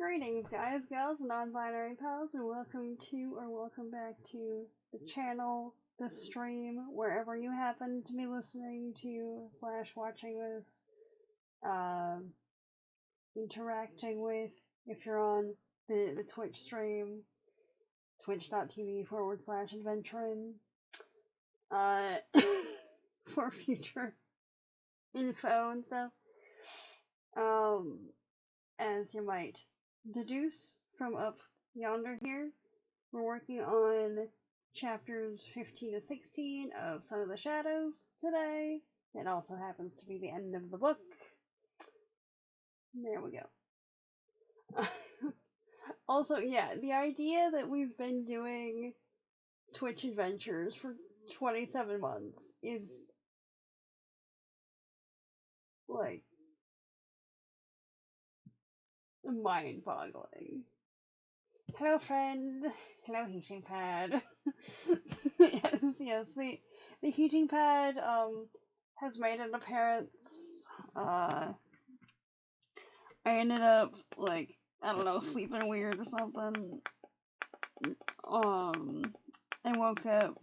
Greetings, guys, gals, and non-binary pals, and welcome to or welcome back to the channel, the stream, wherever you happen to be listening to / watching this, interacting with. If you're on the Twitch stream, twitch.tv/adventurin, for future info and stuff. As you might deduce from up yonder here, we're working on chapters 15 to 16 of Son of the Shadows today. It also happens to be the end of the book. There we go. Also, yeah, the idea that we've been doing Twitch adventures for 27 months is, like, mind-boggling. Hello, friend. Hello, heating pad. yes, the heating pad has made an appearance. I ended up, like, I don't know, sleeping weird or something. I woke up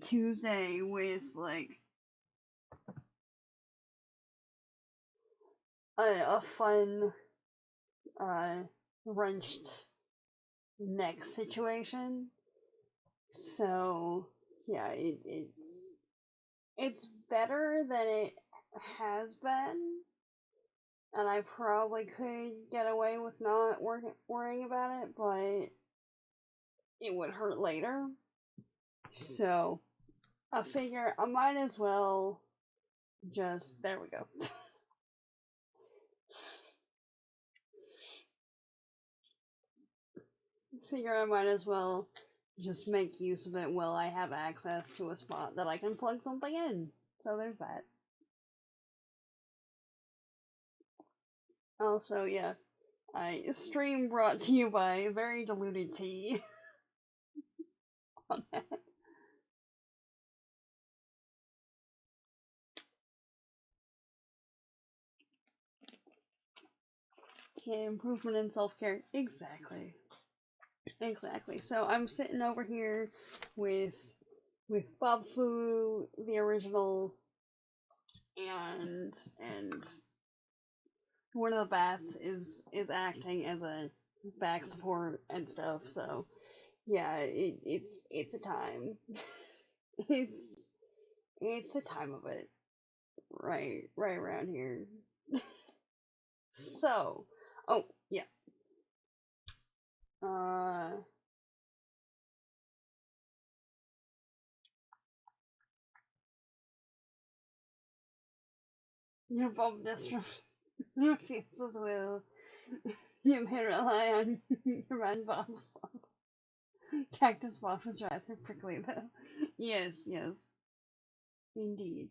Tuesday with, like, a fun wrenched neck situation. So yeah, it's better than it has been, and I probably could get away with not worrying about it, but it would hurt later. So I figure I might as well just, there we go. Figure I might as well just make use of it while I have access to a spot that I can plug something in. So there's that. Also, yeah, stream brought to you by very diluted tea. On that. Yeah, improvement in self-care. Exactly. So I'm sitting over here with Bob Fu, the original, and one of the bats is acting as a back support and stuff. So yeah, it's a time. it's a time of it right around here. So, oh yeah. Your Bob disrespects will. You may rely on your man Bob's love. Cactus Bob is rather prickly though. Yes. Indeed.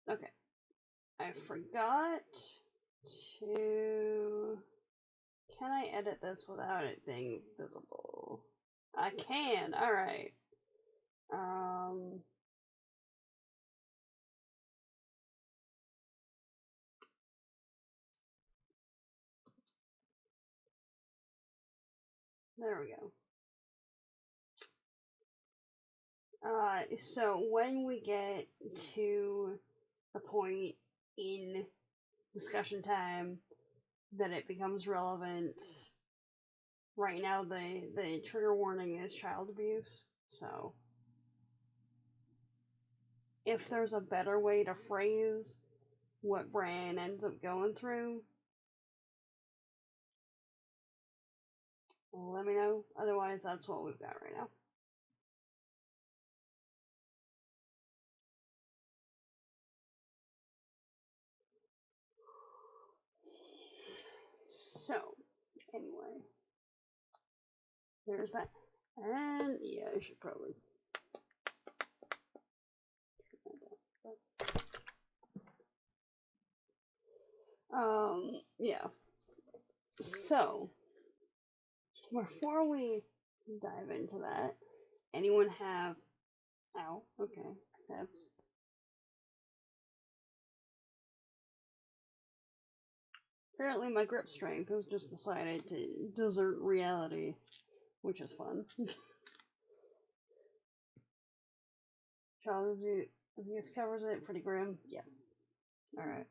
Okay. I forgot to... Can I edit this without it being visible? I can, alright. There we go. So when we get to the point in discussion time that it becomes relevant, right now the trigger warning is child abuse, so if there's a better way to phrase what Bran ends up going through, let me know. Otherwise, that's what we've got right now. So, anyway, there's that. And yeah, I should probably yeah. So, before we dive into that, anyone have... Ow, okay, that's Apparently my grip strength has just decided to desert reality, which is fun. Child abuse covers it, pretty grim. Yeah. Alright.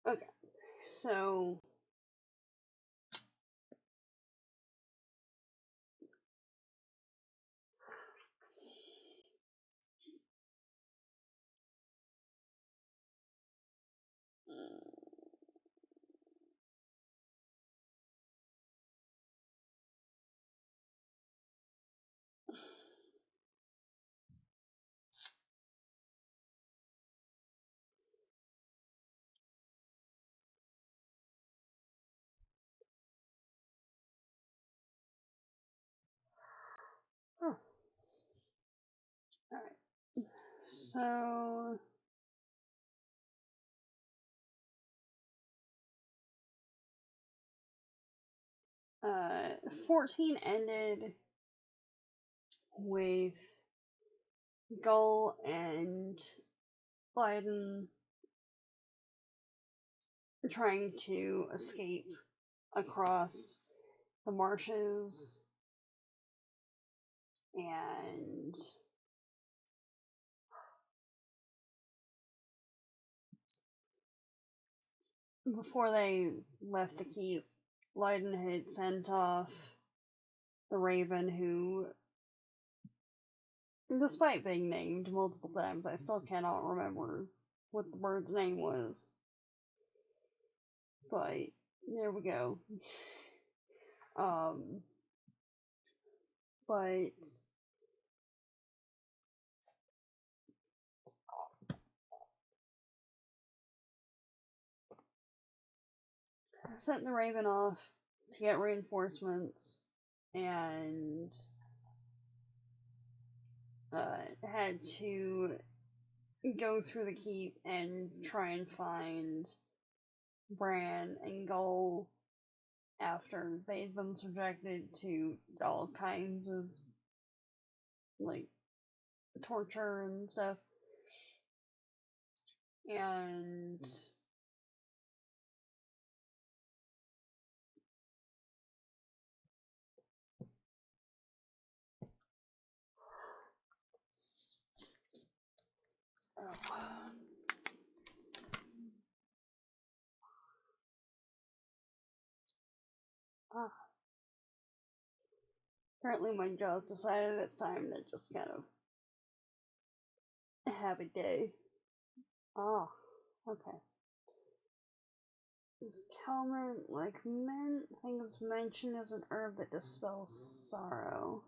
Okay, so huh. Alright. So 14 ended with Gull and Biden trying to escape across the marshes, and before they left the keep, Leiden had sent off the Raven, who, despite being named multiple times, I still cannot remember what the bird's name was. But there we go. But I sent the Raven off to get reinforcements, and had to go through the keep and try and find Bran and Gull after they'd been subjected to all kinds of like torture and stuff. And apparently my jaw's decided it's time to just kind of have a day. Oh, okay. Is calmant like mint? I think it's mentioned as an herb that dispels sorrow.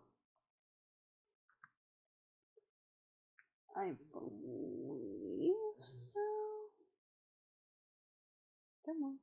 I believe so. Come on.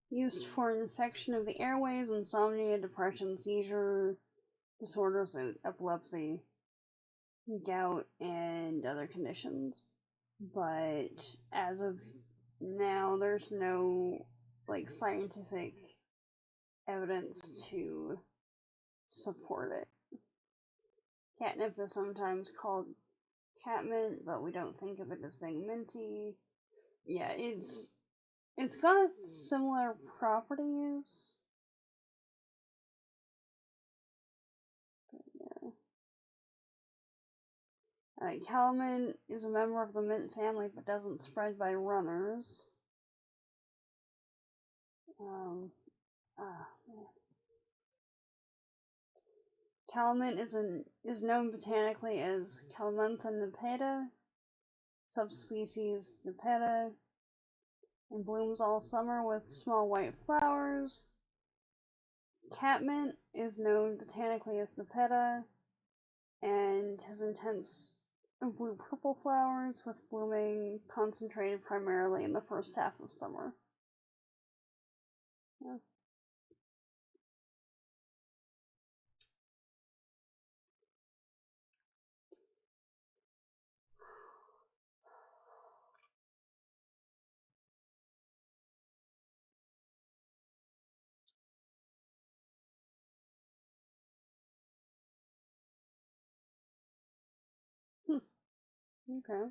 Used for infection of the airways, insomnia, depression, seizure disorders, epilepsy, gout, and other conditions. But as of now, there's no like scientific evidence to support it. Catnip is sometimes called catmint, but we don't think of it as being minty. Yeah, it's got similar properties. Yeah. Calamine is a member of the mint family but doesn't spread by runners. Calamine is known botanically as Calamantha nippata, subspecies nippata, and blooms all summer with small white flowers. Catmint is known botanically as nippata and has intense blue-purple flowers with blooming concentrated primarily in the first half of summer. Yeah. Okay.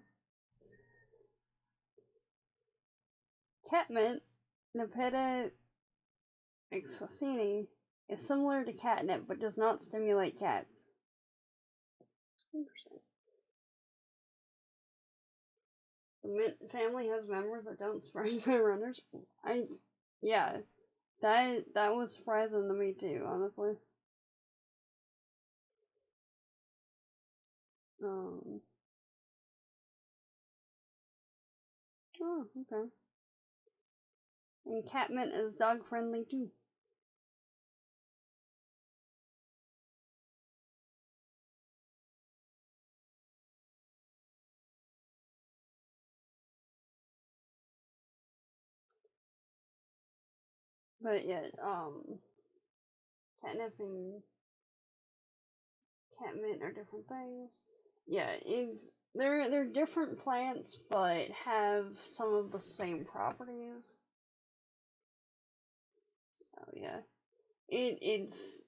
Catmint, Nippeta exquisini, is similar to catnip but does not stimulate cats. Interesting. The mint family has members that don't spray by runners. Yeah, that was surprising to me too, honestly. Oh, okay. And catmint is dog friendly too. But yeah, catnip and catmint are different things. Yeah, they're different plants but have some of the same properties. So yeah. It's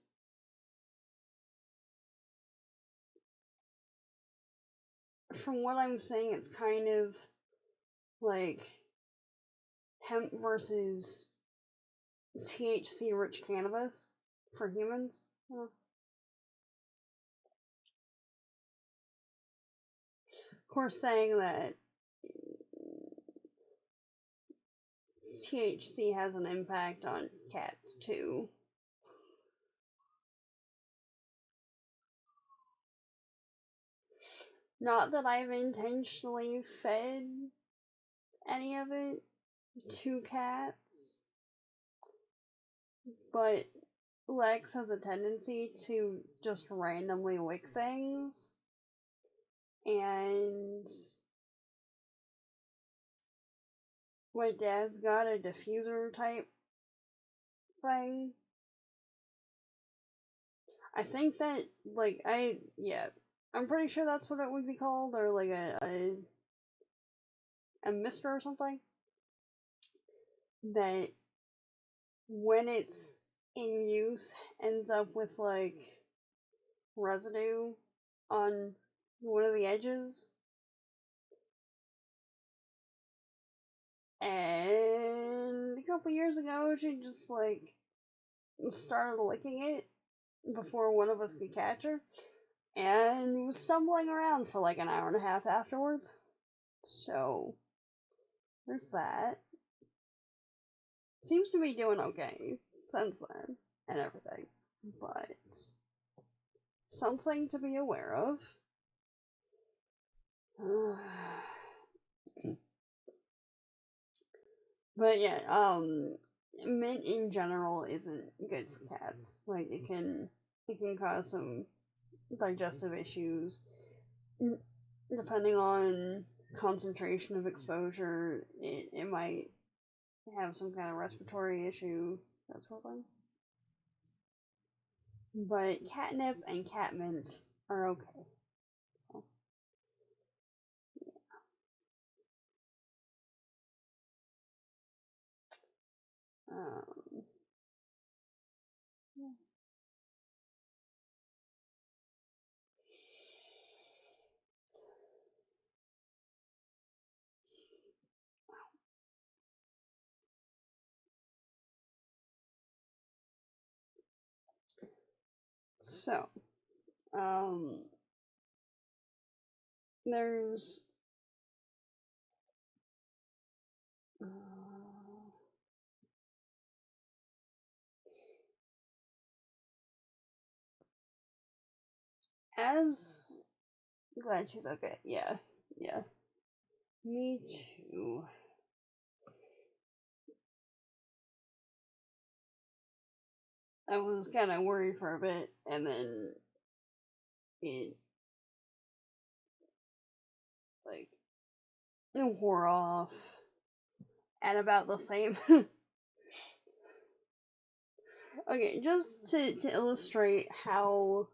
from what I'm saying, it's kind of like hemp versus THC rich cannabis for humans. Of course, saying that THC has an impact on cats too. Not that I've intentionally fed any of it to cats, but Lex has a tendency to just randomly lick things, and my dad's got a diffuser type thing. I think that, like, I'm pretty sure that's what it would be called, or like a mister or something. That when it's in use ends up with like residue on one of the edges. And a couple years ago, she just like started licking it before one of us could catch her, and was stumbling around for like an hour and a half afterwards. So there's that. Seems to be doing okay since then and everything, but something to be aware of. But yeah, mint in general isn't good for cats. Like it can cause some digestive issues. Depending on concentration of exposure, it might have some kind of respiratory issue, that sort of thing. But catnip and catmint are okay. So, um, yeah. So, um, there's as glad she's okay. Yeah, yeah. Me too. I was kind of worried for a bit, and then it like it wore off at about the same. Okay, just to illustrate how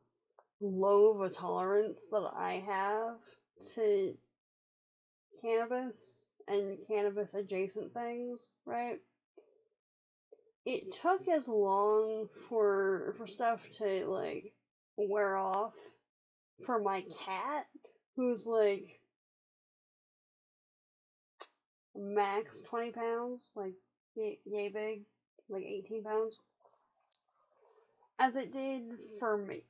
low of a tolerance that I have to cannabis and cannabis adjacent things, right? It took as long for stuff to like wear off for my cat, who's like max 20 pounds, like yay big, like 18 pounds, as it did for me.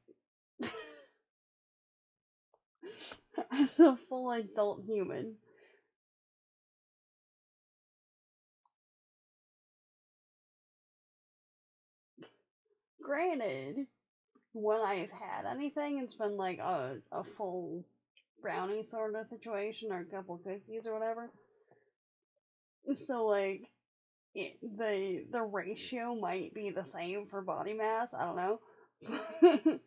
As a full adult human. Granted, when I've had anything, it's been like a full brownie sort of situation or a couple cookies or whatever. So like the ratio might be the same for body mass. I don't know.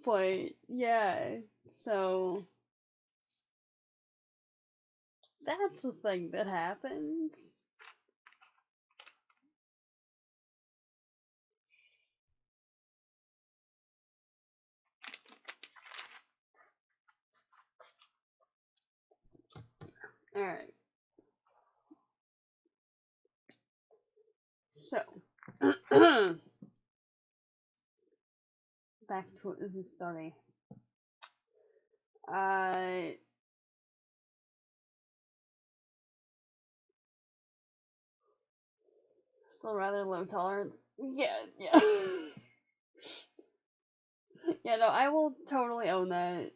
But yeah, so that's the thing that happened. Alright. So back to the story. Uh Still rather low tolerance. Yeah, yeah. Yeah, no, I will totally own that.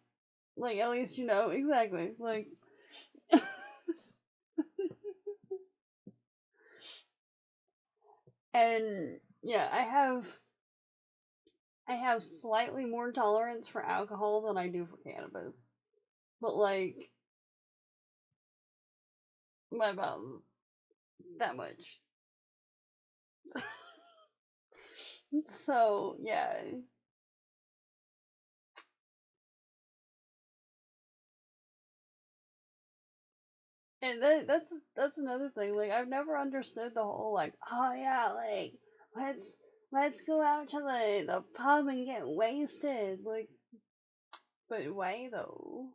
Like, at least you know exactly. Like, and yeah, I have slightly more tolerance for alcohol than I do for cannabis, but like by about that much. So yeah, and that's another thing. Like I've never understood the whole like, oh yeah, like let's let's go out to the pub and get wasted. Like, but why though?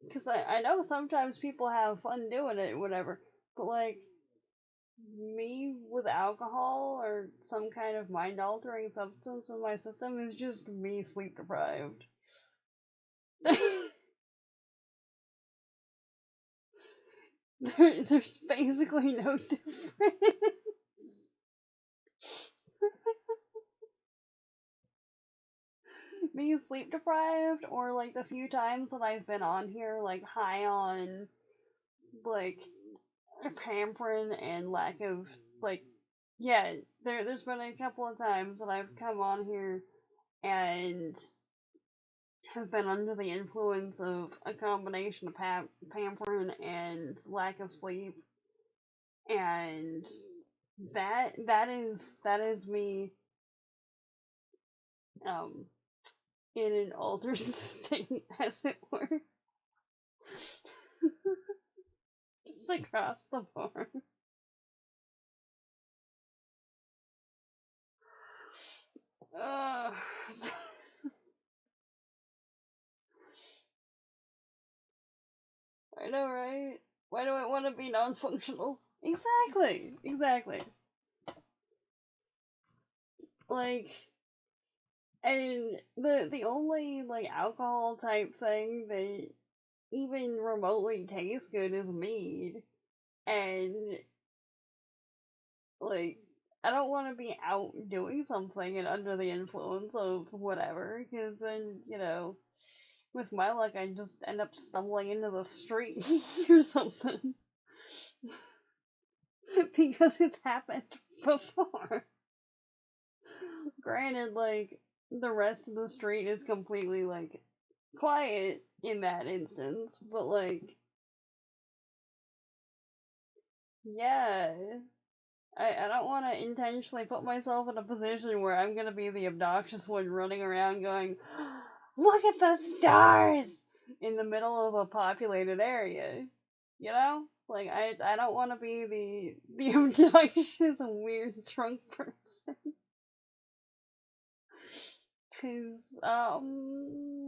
Because I know sometimes people have fun doing it, whatever. But like me with alcohol or some kind of mind altering substance in my system is just me sleep deprived. There's basically no difference. Being sleep deprived, or like the few times that I've been on here, like high on like pampering and lack of like, yeah, there's been a couple of times that I've come on here and have been under the influence of a combination of pampering and lack of sleep, and that is me um in an altered state, as it were, just across the board. Uh, I know, right? Why do I want to be non-functional? Exactly, exactly. Like, and the only like alcohol type thing that even remotely tastes good is mead, and like I don't want to be out doing something and under the influence of whatever, because then, with my luck, I just end up stumbling into the street or something. Because it's happened before. Granted, like, the rest of the street is completely, like, quiet in that instance, but, like, yeah. I don't want to intentionally put myself in a position where I'm gonna be the obnoxious one running around going, "Look at the stars!" in the middle of a populated area. You know? Like, I don't want to be the obnoxious, weird drunk person. Cause,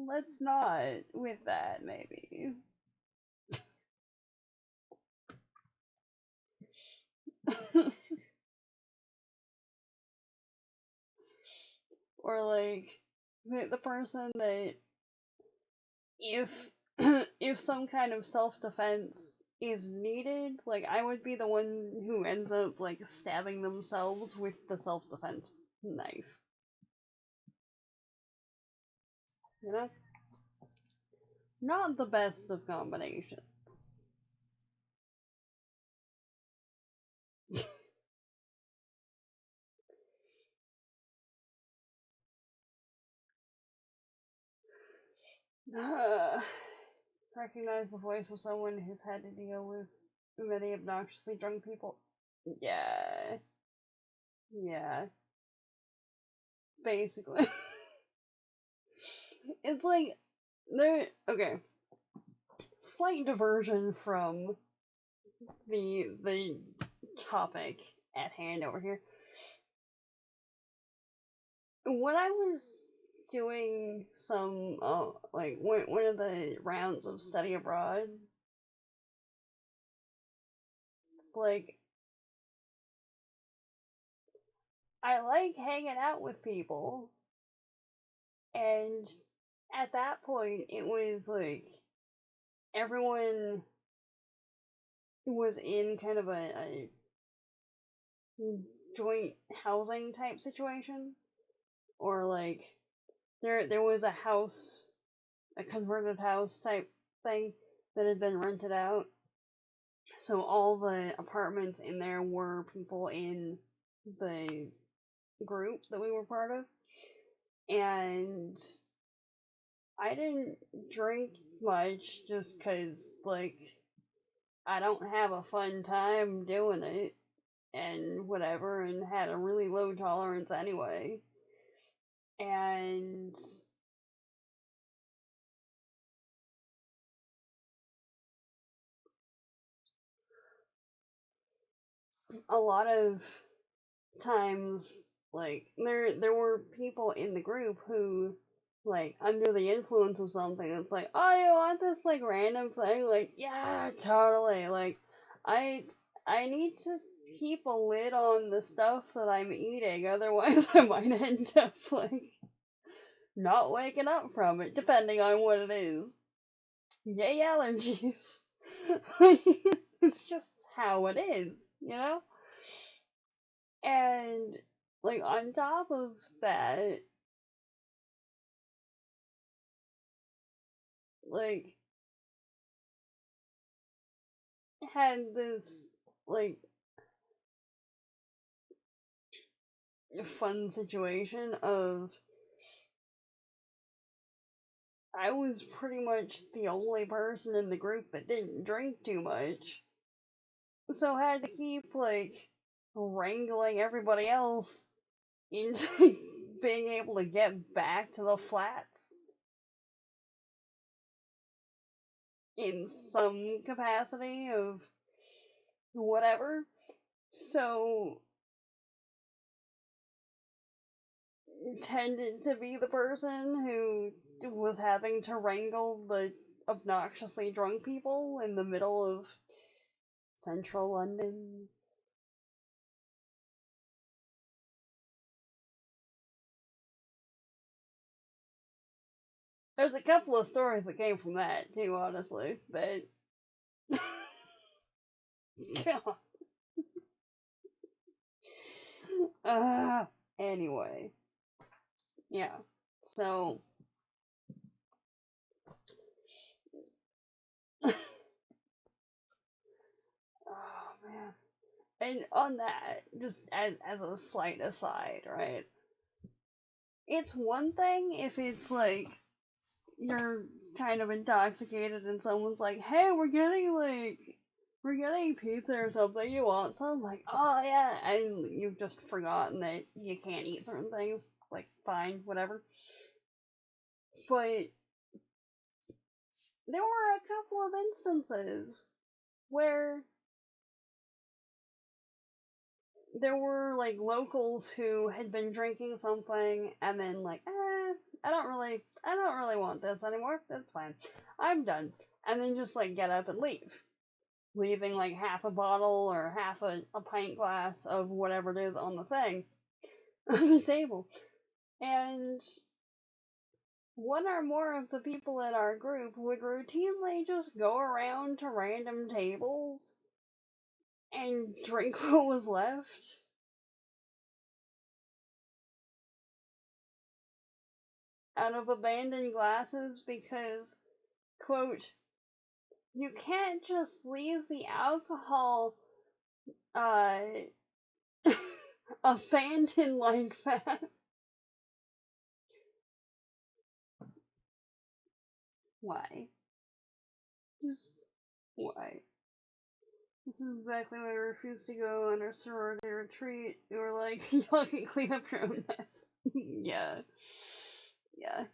let's not with that, maybe. Or, like, the person that, if, if some kind of self-defense is needed, like, I would be the one who ends up, like, stabbing themselves with the self-defense knife. You know? Not the best of combinations. Recognize the voice of someone who's had to deal with many obnoxiously drunk people. Yeah. Yeah. Basically. It's like, okay. Slight diversion from the topic at hand over here. When I was doing some, like, one of the rounds of study abroad, like, I like hanging out with people, and at that point, it was like everyone was in kind of a joint housing type situation, or like there was a house, a converted house type thing that had been rented out. So all the apartments in there were people in the group that we were part of, and I didn't drink much just 'cause, like, I don't have a fun time doing it and whatever, and had a really low tolerance anyway. And a lot of times, like, there were people in the group who, like, under the influence of something, it's like, oh, you want this, like, random thing? Like, yeah, totally. Like, I I need to keep a lid on the stuff that I'm eating, otherwise I might end up, like, not waking up from it, depending on what it is. Yay, allergies. It's just how it is, you know? And, like, on top of that, like, had this, like, fun situation of I was pretty much the only person in the group that didn't drink too much. So I had to keep, like, wrangling everybody else into being able to get back to the flats in some capacity of whatever. So tended to be the person who was having to wrangle the obnoxiously drunk people in the middle of central London. There's a couple of stories that came from that too, honestly, but God. Anyway, yeah. So, oh man. And on that, just as a slight aside, right? It's one thing if it's like you're kind of intoxicated and someone's like, "Hey, we're getting pizza or something. You want some?" Like, "Oh yeah," and you've just forgotten that you can't eat certain things. Like, fine, whatever. But there were a couple of instances where there were like locals who had been drinking something and then like, I don't really want this anymore. That's fine. I'm done. And then just like get up and leave, leaving like half a bottle or half a pint glass of whatever it is on the thing on the table. And one or more of the people in our group would routinely just go around to random tables and drink what was left out of abandoned glasses because, quote, you can't just leave the alcohol uh abandoned like that. Why? Just why? This is exactly why we refused to go on our sorority retreat. We were like, y'all can clean up your own mess. Yeah. Yeah.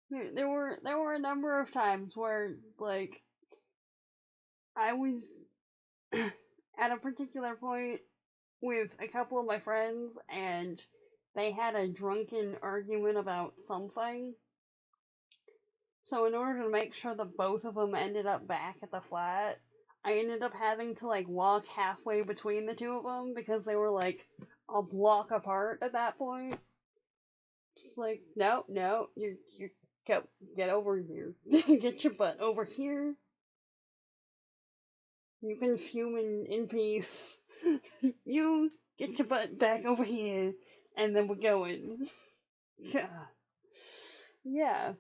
There were a number of times where like I was at a particular point with a couple of my friends and they had a drunken argument about something. So in order to make sure that both of them ended up back at the flat, I ended up having to like walk halfway between the two of them because they were like a block apart at that point. Just like, no, no, you get over here, get your butt over here. You can fume in peace. You get your butt back over here, and then we're going. Yeah, yeah.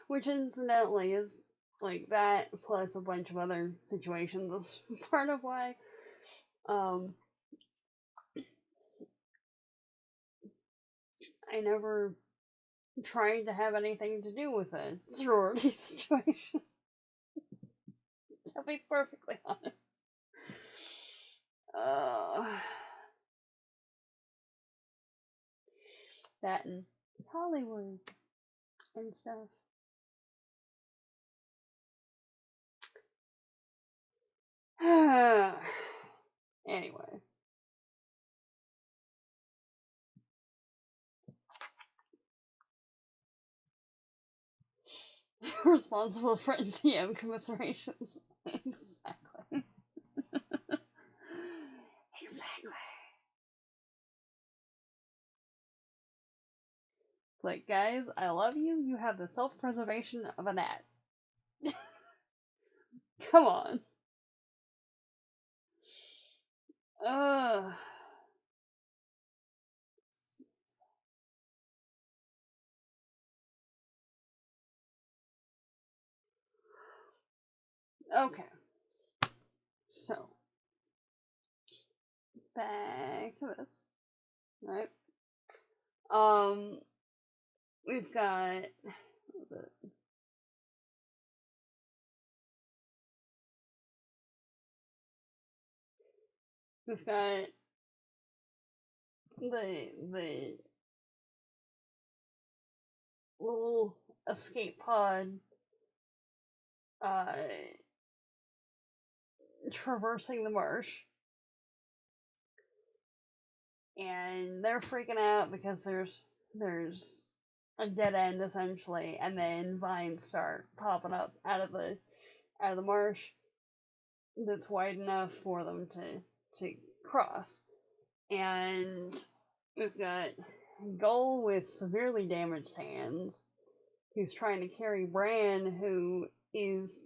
Which incidentally is like that plus a bunch of other situations is part of why um I never tried to have anything to do with a sorority situation. To be perfectly honest. Uh, that and Hollywood and stuff. Anyway, responsible for NTM commiserations. Exactly. Exactly. It's like, guys, I love you. You have the self preservation of a gnat. Come on. Ugh. Okay. So, back to this. Right? Um, we've got. What was it? We've got the little escape pod uh traversing the marsh, and they're freaking out because there's a dead end essentially, and then vines start popping up out of the marsh that's wide enough for them to cross. And we've got Gull with severely damaged hands who's trying to carry Bran, who is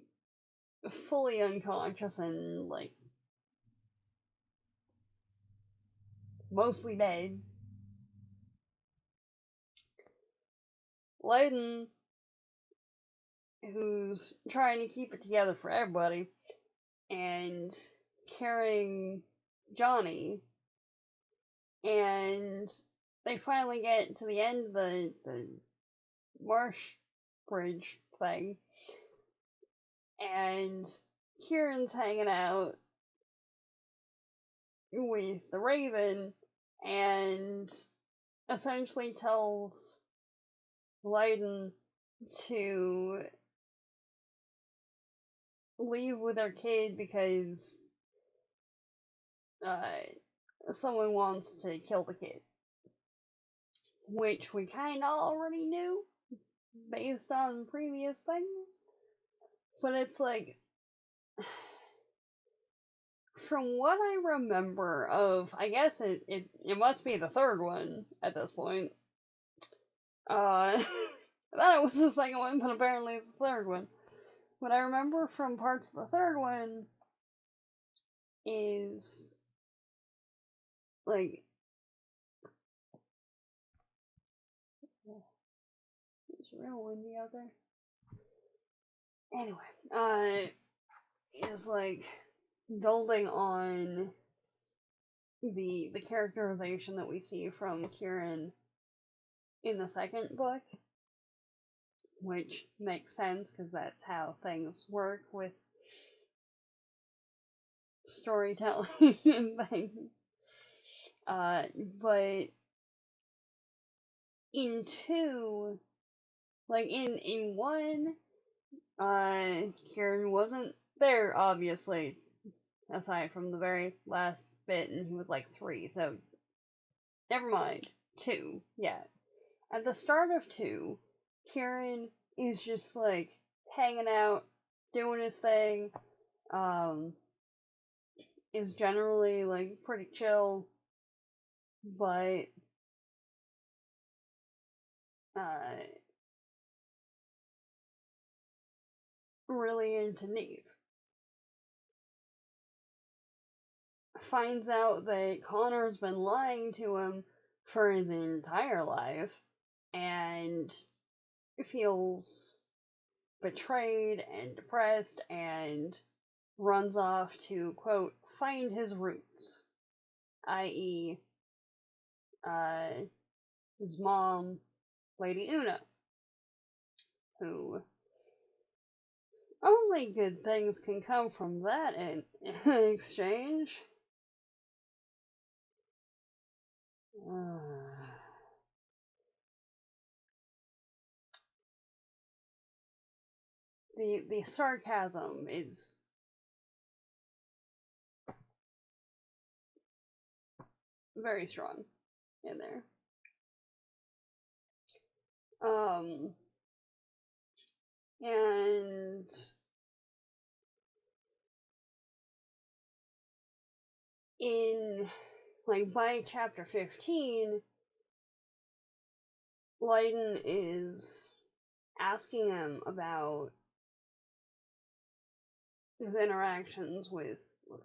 fully unconscious and, like, mostly dead. Layden, who's trying to keep it together for everybody, and carrying Johnny, and they finally get to the end of the marsh bridge thing, and Kieran's hanging out with the Raven, and essentially tells Layden to leave with their kid because someone wants to kill the kid. Which we kinda already knew based on previous things. But it's like, from what I remember of, I guess it must be the third one at this point. I thought it was the second one, but apparently it's the third one. What I remember from parts of the third one is, like, it's real windy out there. Anyway, is like building on the characterization that we see from Kieran in the second book, which makes sense because that's how things work with storytelling and things. But in two, like in one, Kieran wasn't there, obviously, aside from the very last bit, and he was like 3, so never mind. 2, yeah. At the start of 2, Kieran is just, like, hanging out, doing his thing, is generally, like, pretty chill, but, really into Neve. Finds out that Connor's been lying to him for his entire life, and feels betrayed and depressed, and runs off to, quote, find his roots, i.e., his mom, Lady Una, who only good things can come from that in exchange. The sarcasm is very strong in there. And in, like, by chapter 15, Layden is asking him about his interactions with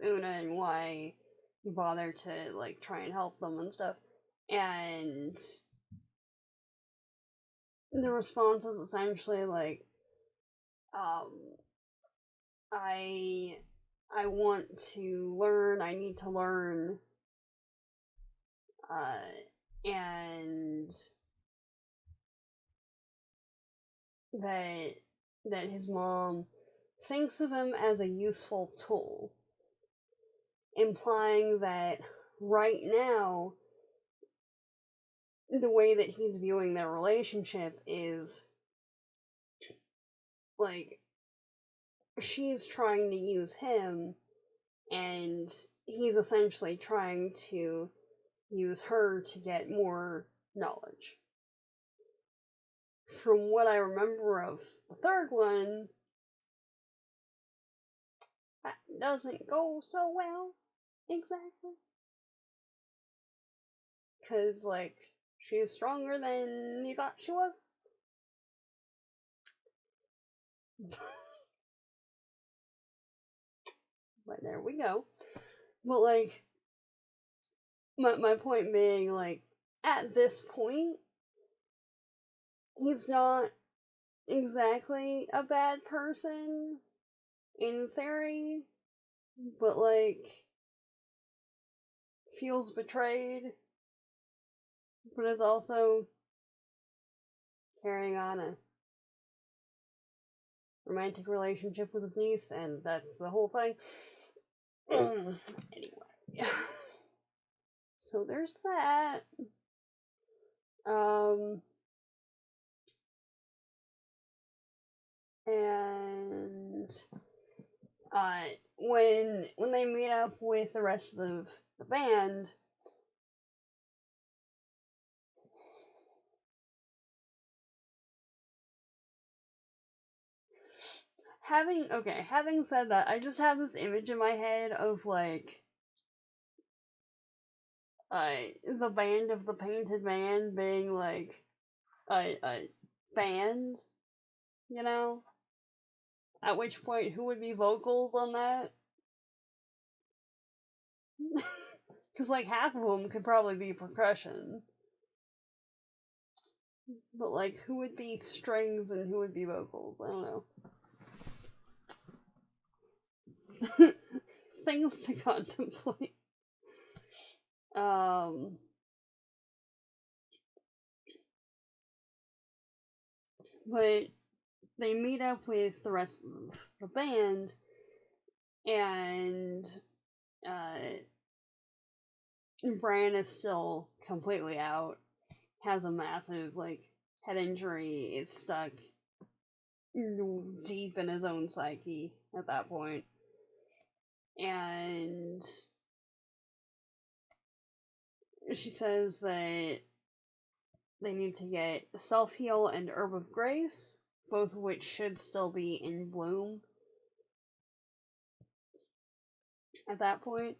Una and why he bothered to, like, try and help them and stuff. And the response is essentially like, I want to learn, I need to learn, and that his mom thinks of him as a useful tool, implying that right now the way that he's viewing their relationship is like she's trying to use him and he's essentially trying to use her to get more knowledge. From what I remember of the third one, that doesn't go so well, exactly. Because, like, she's stronger than he thought she was. But there we go. But like, my point being, like, at this point, he's not exactly a bad person in theory, but like, feels betrayed, but is also carrying on a romantic relationship with his niece, and that's the whole thing. Anyway, so there's that. Um, and when they meet up with the rest of the band, having said that, I just have this image in my head of like the band of the Painted Man being like a band, you know? At which point, who would be vocals on that? Because like half of them could probably be percussion, but like who would be strings and who would be vocals? I don't know. Things to contemplate. Um, but they meet up with the rest of the band, and uh, Bran is still completely out. Has a massive like head injury. Is stuck deep in his own psyche at that point, and she says that they need to get Self Heal and Herb of Grace, both of which should still be in bloom at that point,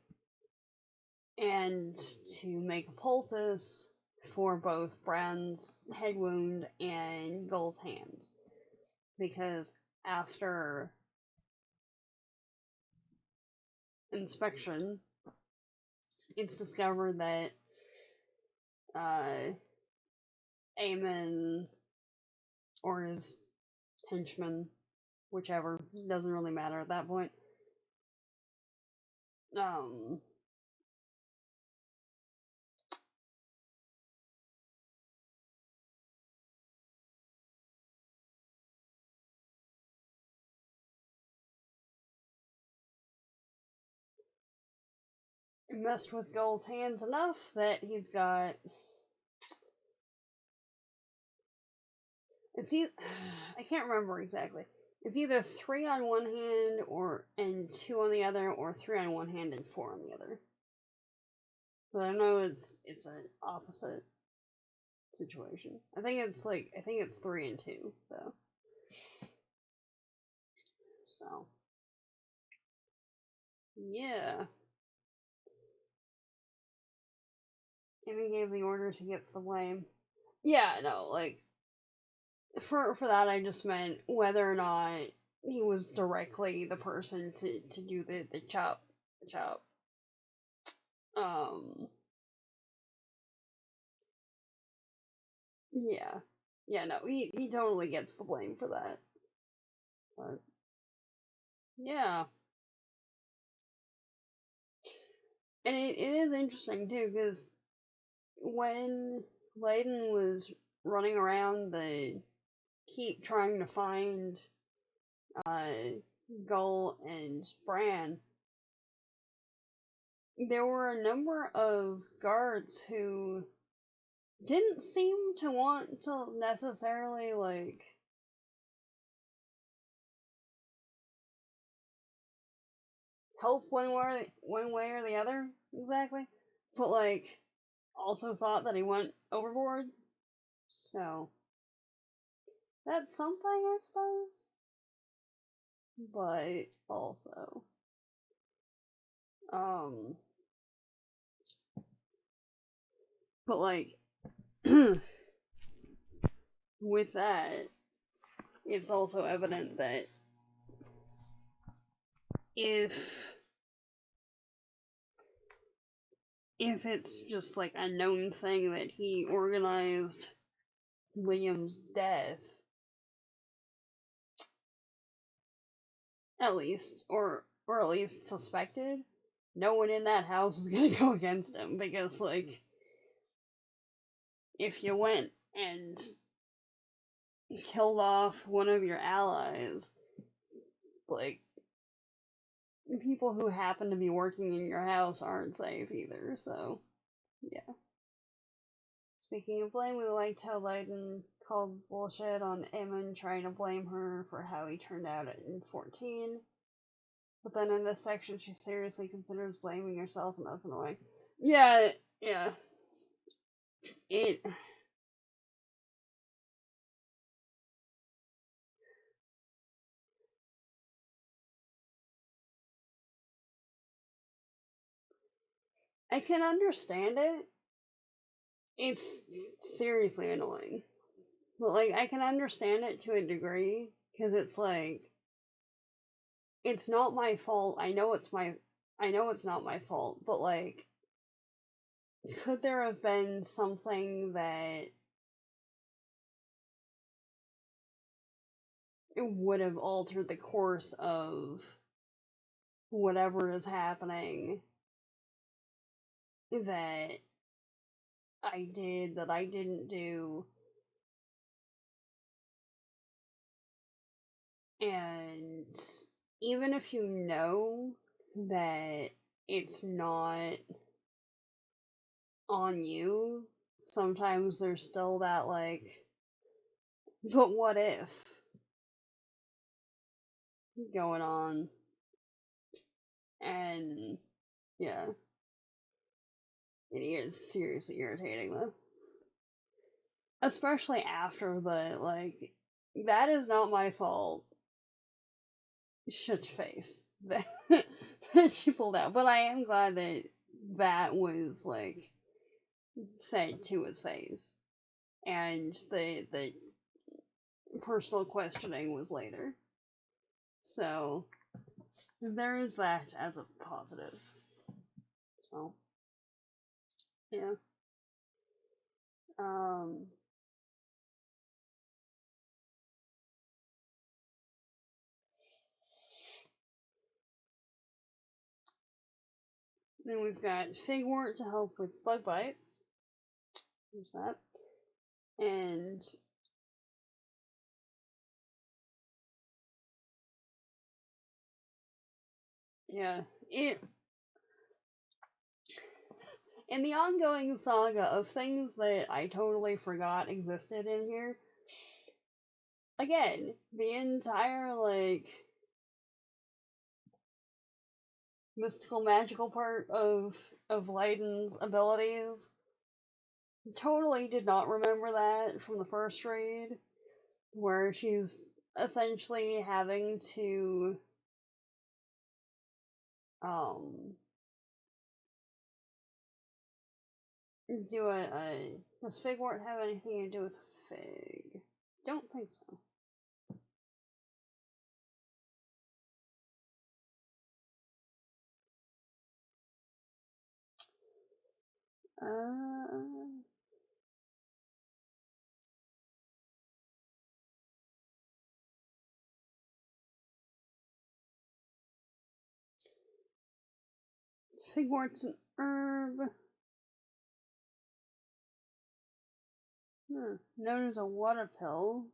and to make a poultice for both Bran's head wound and Gull's hands. Because after inspection, it's discovered that Aemon or his henchman, whichever, doesn't really matter at that point, messed with Gull's hands enough that he's got. It's either, I can't remember exactly. It's either 3 on one hand and 2 on the other, or 3 on one hand and 4 on the other. But I know it's an opposite situation. I think it's 3 and 2 though. So yeah. And he gave the orders, he gets the blame. Yeah, no, like for that I just meant whether or not he was directly the person to do the chop. Um yeah. Yeah, no, he totally gets the blame for that. But yeah. And it is interesting too, because when Layden was running around the keep trying to find uh, Gull and Bran, there were a number of guards who didn't seem to want to necessarily like help one way or the other exactly, but like also thought that he went overboard. So that's something, I suppose. But also, um, but like with that, it's also evident that if if it's just like a known thing that he organized William's death, at least, or at least suspected, no one in that house is gonna go against him because, like, if you went and killed off one of your allies, like, people who happen to be working in your house aren't safe either, so, yeah. Speaking of blame, we liked how Leiden called bullshit on Eamon trying to blame her for how he turned out in 14. But then in this section, she seriously considers blaming herself, and that's annoying. Yeah, yeah. It. I can understand it. It's seriously annoying. But, like, I can understand it to a degree, because it's like, it's not my fault. I know it's not my fault, but, like, could there have been something that it would have altered the course of whatever is happening that that I didn't do, and even if you know that it's not on you, sometimes there's still that, like, but what if going on, and yeah, it is seriously irritating though. Especially after the, like, that is not my fault shit face that, that she pulled out. But I am glad that that was, like, said to his face. And the personal questioning was later. So, there is that as a positive. So, yeah. Um, then we've got Figwort to help with bug bites. There's that. And yeah, in the ongoing saga of things that I totally forgot existed in here, again, the entire, like, mystical magical part of Leiden's abilities, totally did not remember that from the first read, where she's essentially having to um do a does Figwort have anything to do with Fig? Don't think so. Uh Figwort's an herb. Known as a water pill.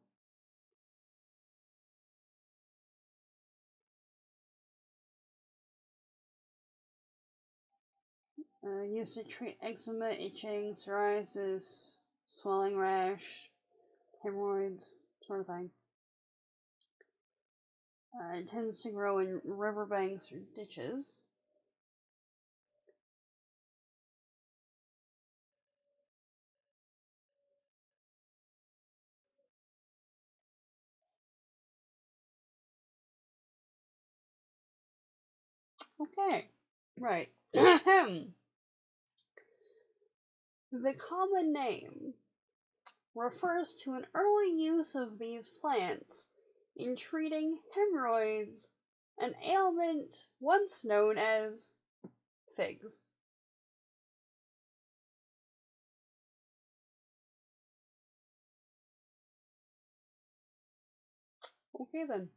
Used to treat eczema, itching, psoriasis, swelling rash, hemorrhoids, sort of thing. It tends to grow in riverbanks or ditches. Okay, right. The common name refers to an early use of these plants in treating hemorrhoids, an ailment once known as figs. Okay then.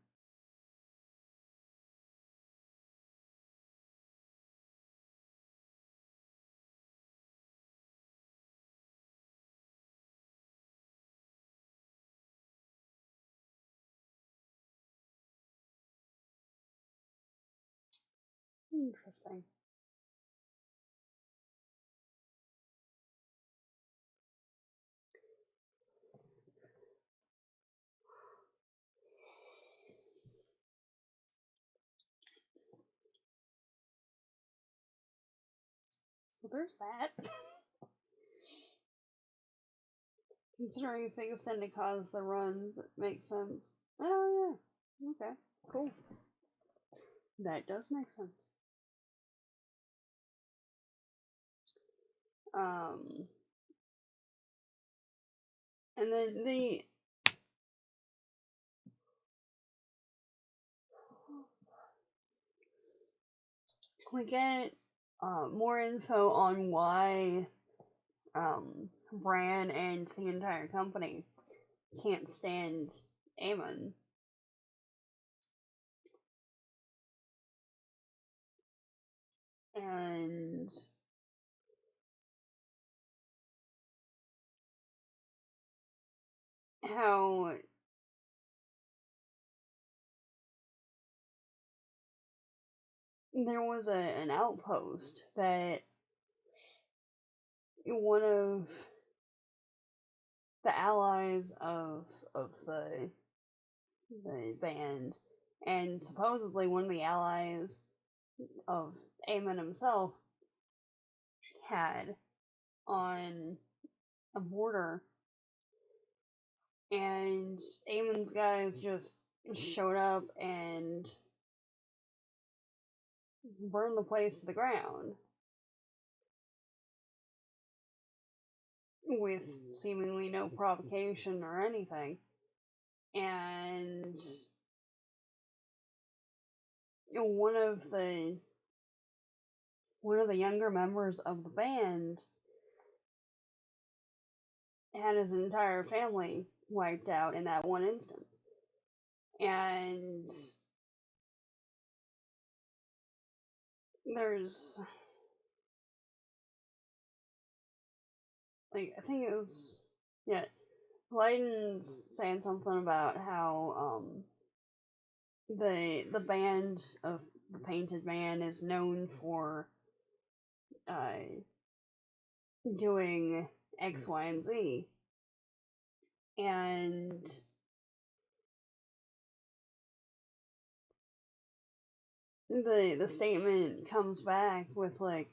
Interesting. So there's that. Considering things tend to cause the runs, it makes sense. Oh yeah. Okay. Cool. That does make sense. Um and then we get more info on why Bran and the entire company can't stand Aemon. And how there was an outpost that one of the allies of the band, and supposedly one of the allies of Aemon himself, had on a border, and Aemon's guys just showed up and burned the place to the ground with seemingly no provocation or anything. And one of the younger members of the band had his entire family wiped out in that one instance. And there's, like, I think it was, yeah, Leiden's saying something about how the band of the Painted Man is known for uh, doing X, Y, and Z, and the statement comes back with, like,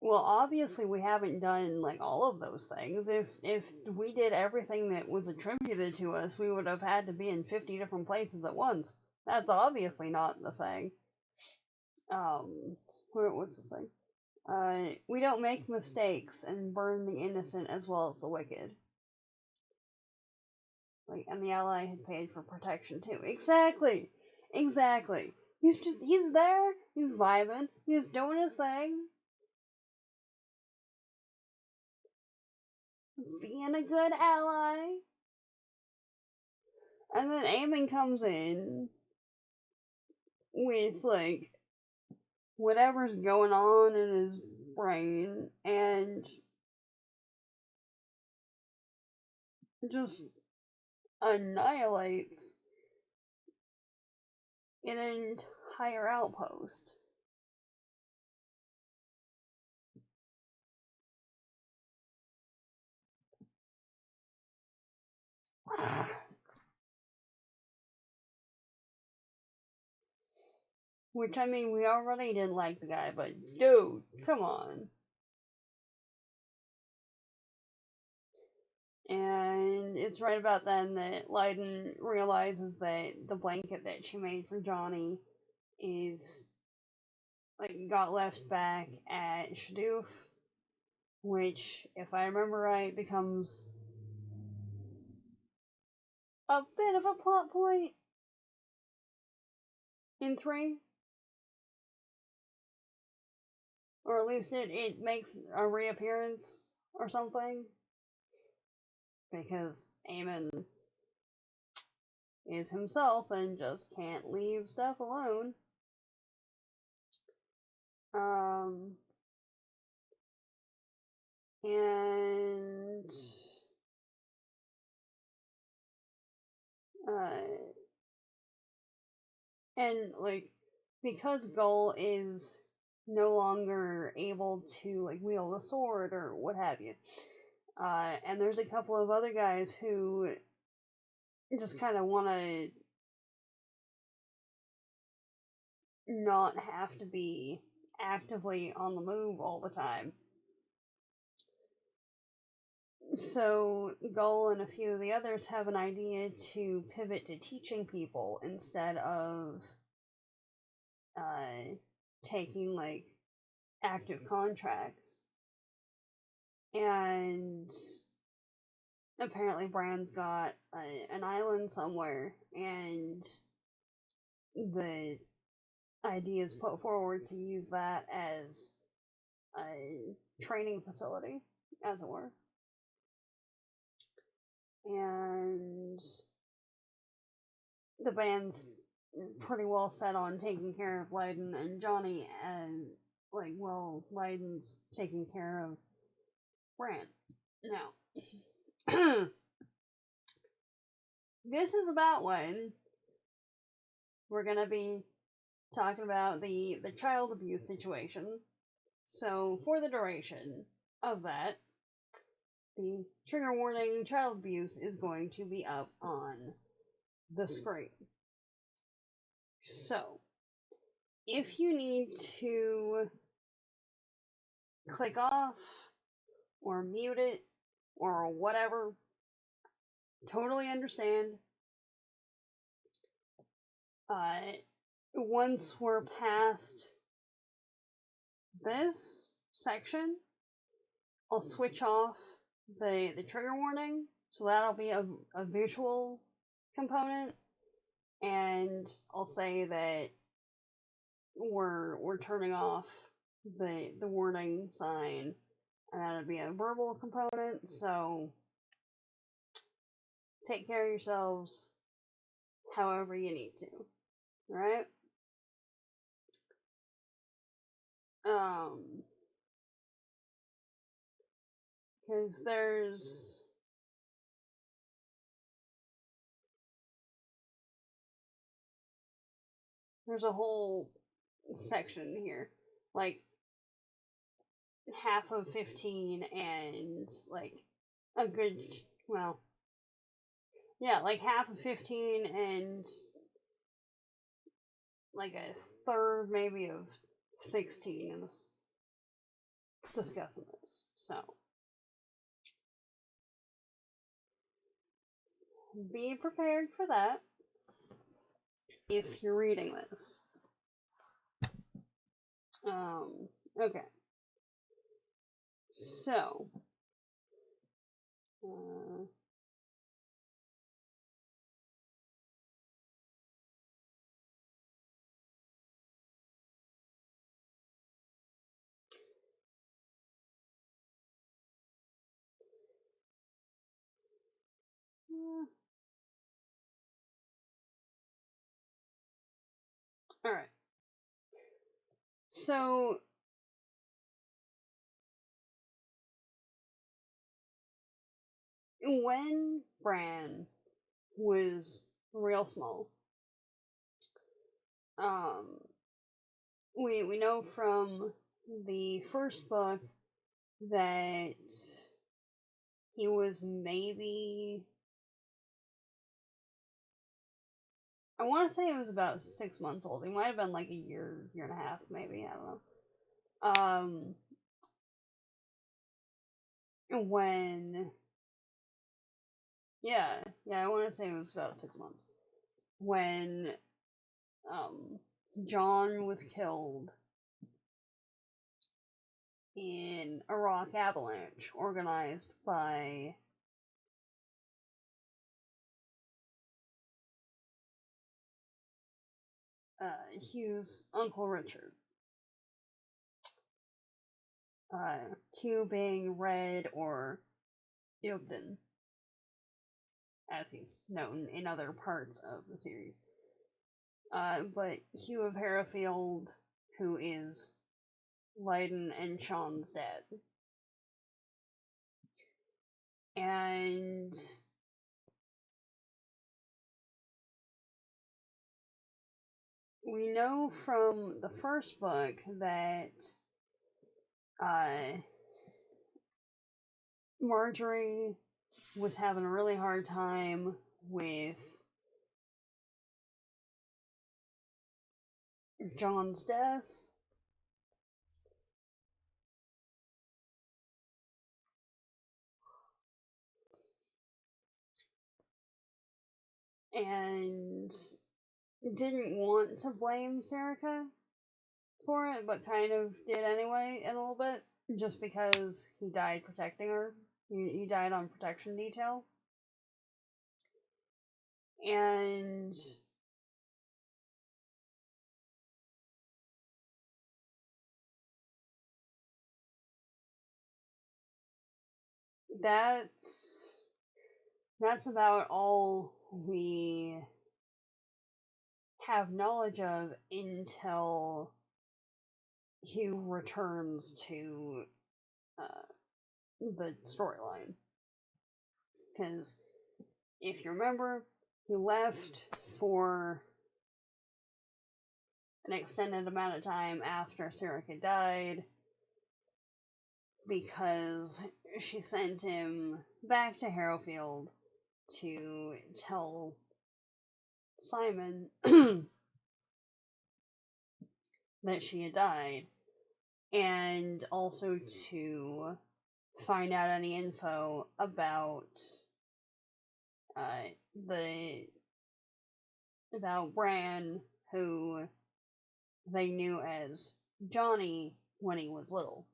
well, obviously we haven't done, like, all of those things. If we did everything that was attributed to us, we would have had to be in 50 different places at once. That's obviously not the thing. What's the thing? We don't make mistakes and burn the innocent as well as the wicked. Like, and the ally had paid for protection too. Exactly. He's there, he's vibing, he's doing his thing, being a good ally. And then Aemon comes in with, like, whatever's going on in his brain and just annihilates an entire outpost. Which, I mean, we already didn't like the guy, but dude, come on. And it's right about then that Leiden realizes that the blanket that she made for Johnny is, like, got left back at Shadoof, which, if I remember right, becomes a bit of a plot point in 3. Or at least it makes a reappearance or something. Because Aemon is himself and just can't leave stuff alone. And like, because Gull is no longer able to like wield a sword or what have you, and there's a couple of other guys who just kind of want to not have to be actively on the move all the time. So Gull and a few of the others have an idea to pivot to teaching people instead of taking like active contracts. And apparently Bran's got an island somewhere, and the idea is put forward to use that as a training facility, as it were. And the band's pretty well set on taking care of Leiden and Johnny, and like, well, Leiden's taking care of Bran. Now, this is about when we're gonna be talking about the child abuse situation. So for the duration of that, the trigger warning child abuse is going to be up on the screen. So if you need to click off or mute it or whatever, totally understand. Once we're past this section, I'll switch off the trigger warning, so that'll be a visual component, and I'll say that we're turning off the warning sign, and that'll be a verbal component. So take care of yourselves however you need to, right? Because there's a whole section here, like half of 15 and like a good, well, yeah, like half of 15 and like a third maybe of 16 in this discussing this. So be prepared for that if you're reading this. Okay. So all right. So when Bran was real small, we know from the first book that he was maybe, I want to say it was about 6 months old. He might have been like a year and a half, maybe. I don't know. When, yeah, I want to say it was about 6 months when Jon was killed in a rock avalanche organized by Hugh's Uncle Richard. Hugh being Red or Eoghan. as he's known in other parts of the series. But Hugh of Harrowfield, who is Leyden and Sean's dad. And we know from the first book that Marjorie was having a really hard time with John's death. And didn't want to blame Serica for it, but kind of did anyway, in a little bit, just because he died protecting her. He died on protection detail. And that's about all we have knowledge of until Hugh returns to the storyline. Because if you remember, he left for an extended amount of time after Serica died because she sent him back to Harrowfield to tell Simon that she had died, and also to find out any info about about Bran, who they knew as Johnny when he was little.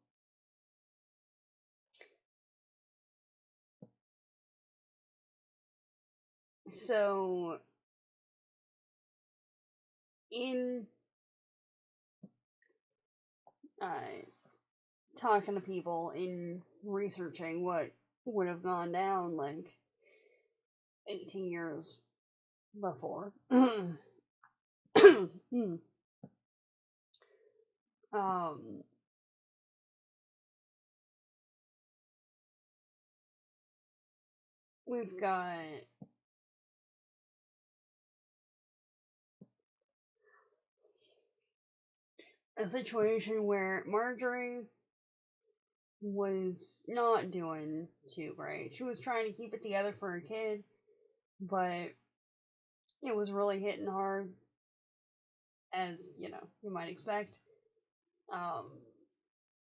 So, in talking to people, in researching what would have gone down like 18 years before, we've got a situation where Marjorie was not doing too great. She was trying to keep it together for her kid, but it was really hitting hard, as you might expect.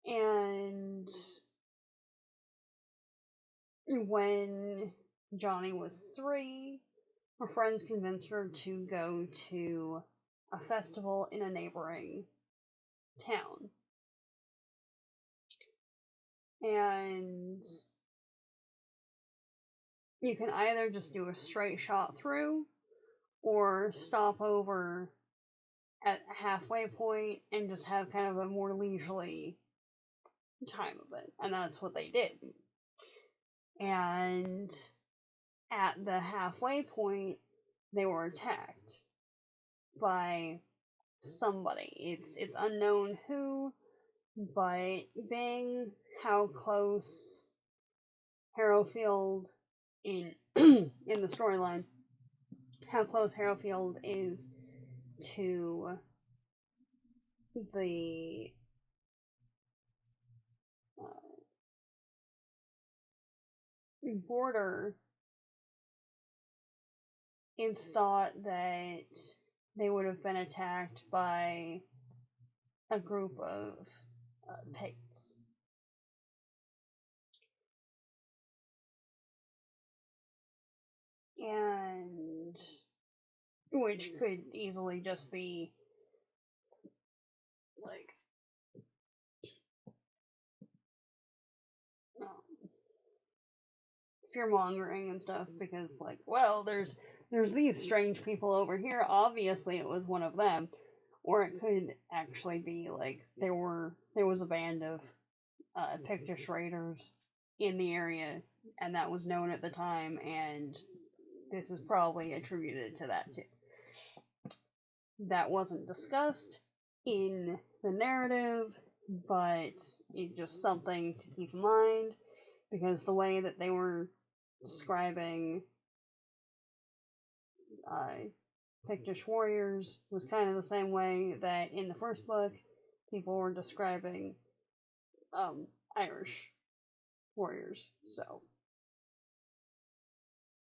And when Johnny was 3, her friends convinced her to go to a festival in a neighboring town. And you can either just do a straight shot through, or stop over at a halfway point and just have kind of a more leisurely time of it. And that's what they did. And at the halfway point, they were attacked by somebody. It's unknown who, but being how close Harrowfield in in the storyline, how close Harrowfield is to the border, it's thought that they would have been attacked by a group of Picts. And which could easily just be like fear mongering and stuff, because like, well, there's these strange people over here, obviously it was one of them. Or it could actually be like there was a band of Pictish raiders in the area, and that was known at the time, and this is probably attributed to that too. That wasn't discussed in the narrative, but it's just something to keep in mind, because the way that they were describing Pictish warriors was kind of the same way that in the first book people were describing Irish warriors. So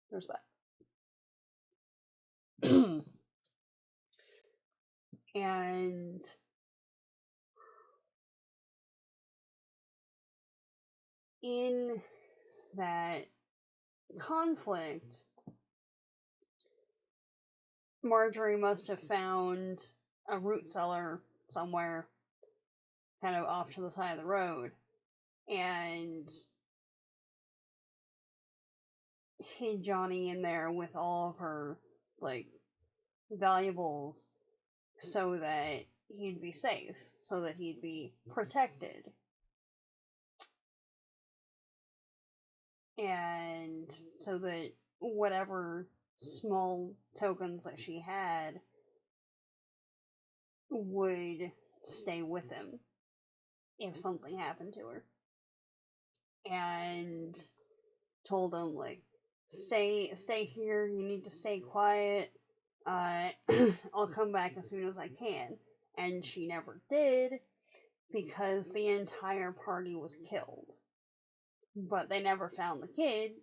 there's that. And in that conflict, Marjorie must have found a root cellar somewhere kind of off to the side of the road and hid Johnny in there with all of her like valuables so that he'd be safe, so that he'd be protected. And so that whatever small tokens that she had would stay with him if something happened to her. And told him, like, stay here, you need to stay quiet, I'll come back as soon as I can. And she never did, because the entire party was killed. But they never found the kid,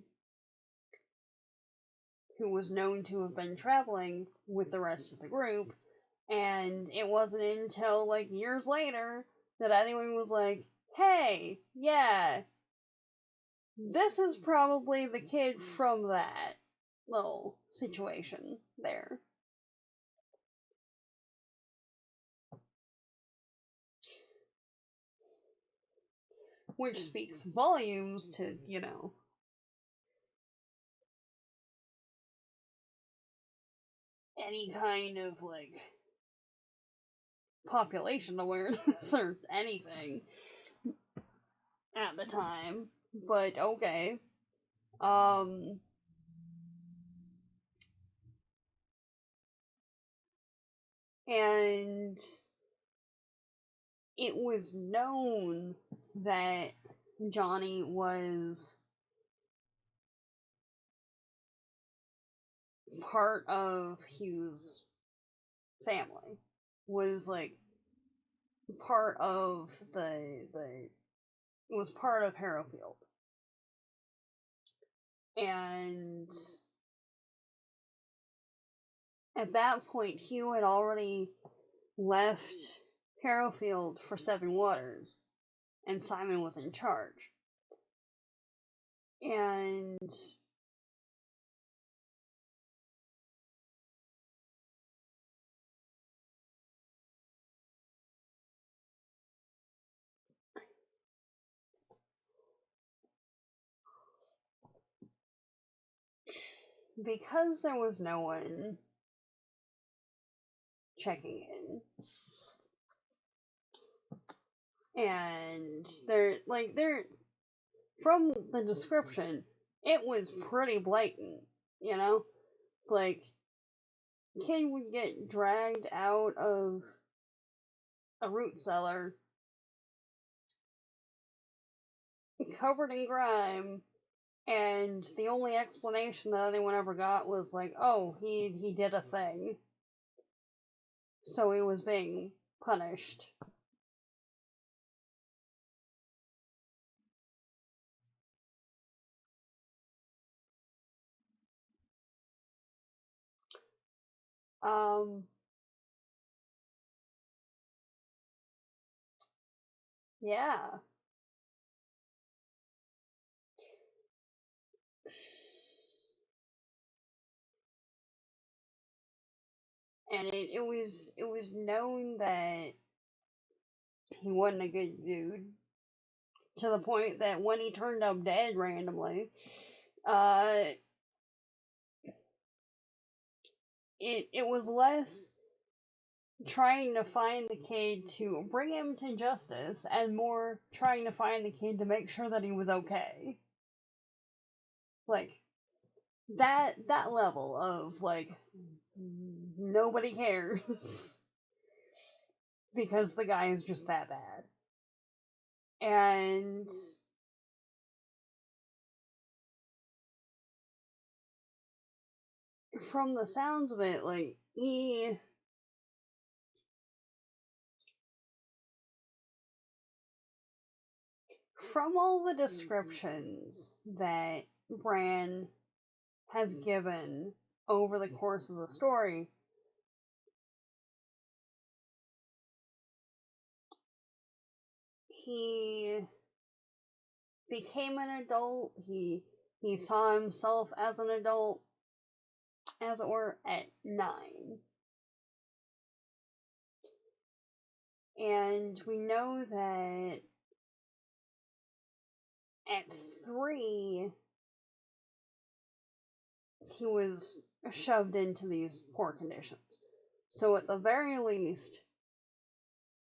who was known to have been traveling with the rest of the group, and it wasn't until, like, years later that anyone was like, hey, yeah, this is probably the kid from that little situation there. Which speaks volumes to, any kind of, like, population awareness or anything at the time. But okay. And it was known that Johnny was part of Hugh's family, was like part of was part of Harrowfield. And at that point, Hugh had already left Harrowfield for Seven Waters, and Simon was in charge. And because there was no one checking in, and they're from the description, it was pretty blatant, like, kid would get dragged out of a root cellar covered in grime, and the only explanation that anyone ever got was like, oh, he did a thing, so he was being punished. Yeah. And it was known that he wasn't a good dude, to the point that when he turned up dead randomly, it was less trying to find the kid to bring him to justice, and more trying to find the kid to make sure that he was okay. Like, that level of like nobody cares because the guy is just that bad. And from the sounds of it, like from all the descriptions that Bran has given over the course of the story, he became an adult. He saw himself as an adult, as it were, at 9. And we know that at 3, he was shoved into these poor conditions. So at the very least,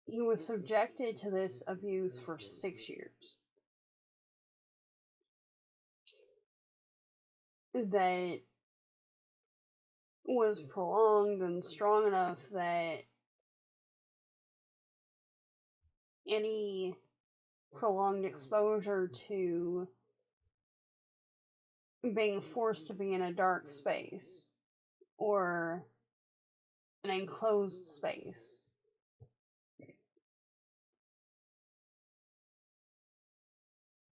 he was subjected to this abuse for 6 years. That was prolonged and strong enough that any prolonged exposure to being forced to be in a dark space or an enclosed space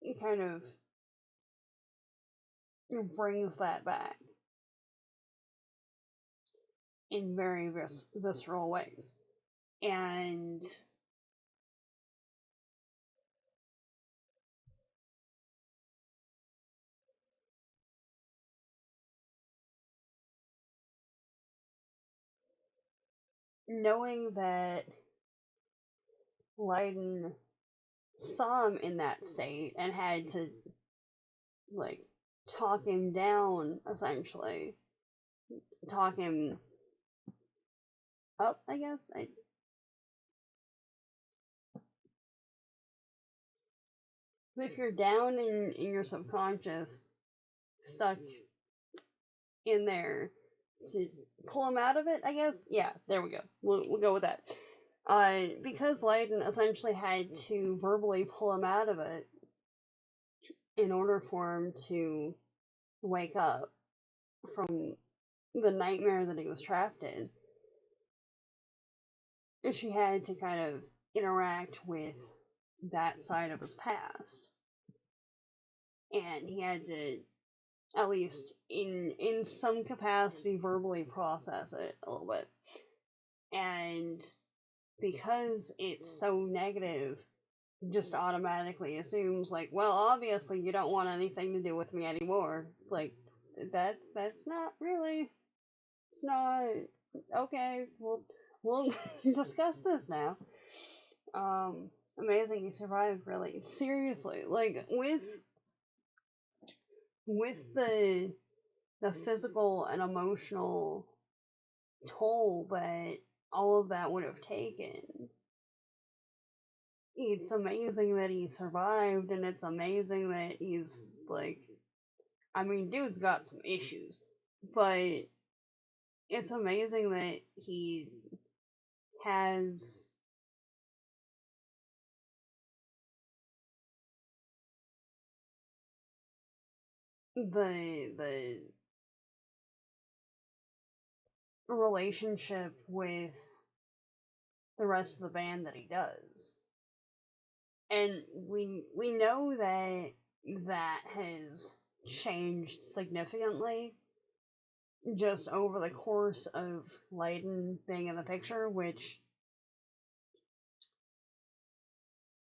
it kind of brings that back in very visceral ways. And knowing that Leiden saw him in that state and had to, like, talk him down, essentially. Talk him up, I guess. If you're down in your subconscious, stuck in there, to pull him out of it, I guess? Yeah, there we go. We'll go with that. Because Leiden essentially had to verbally pull him out of it in order for him to wake up from the nightmare that he was trapped in. She had to kind of interact with that side of his past. And he had to, at least in some capacity, verbally process it a little bit. And because it's so negative, just automatically assumes, like, well, obviously you don't want anything to do with me anymore. Like, that's not really, it's not, okay, we'll discuss this now. Amazing he survived, really. Seriously, like, with the physical and emotional toll that all of that would have taken, it's amazing that he survived, and it's amazing that he's, like, I mean, dude's got some issues, but it's amazing that he has the relationship with the rest of the band that he does. And we know that has changed significantly just over the course of Leiden being in the picture, which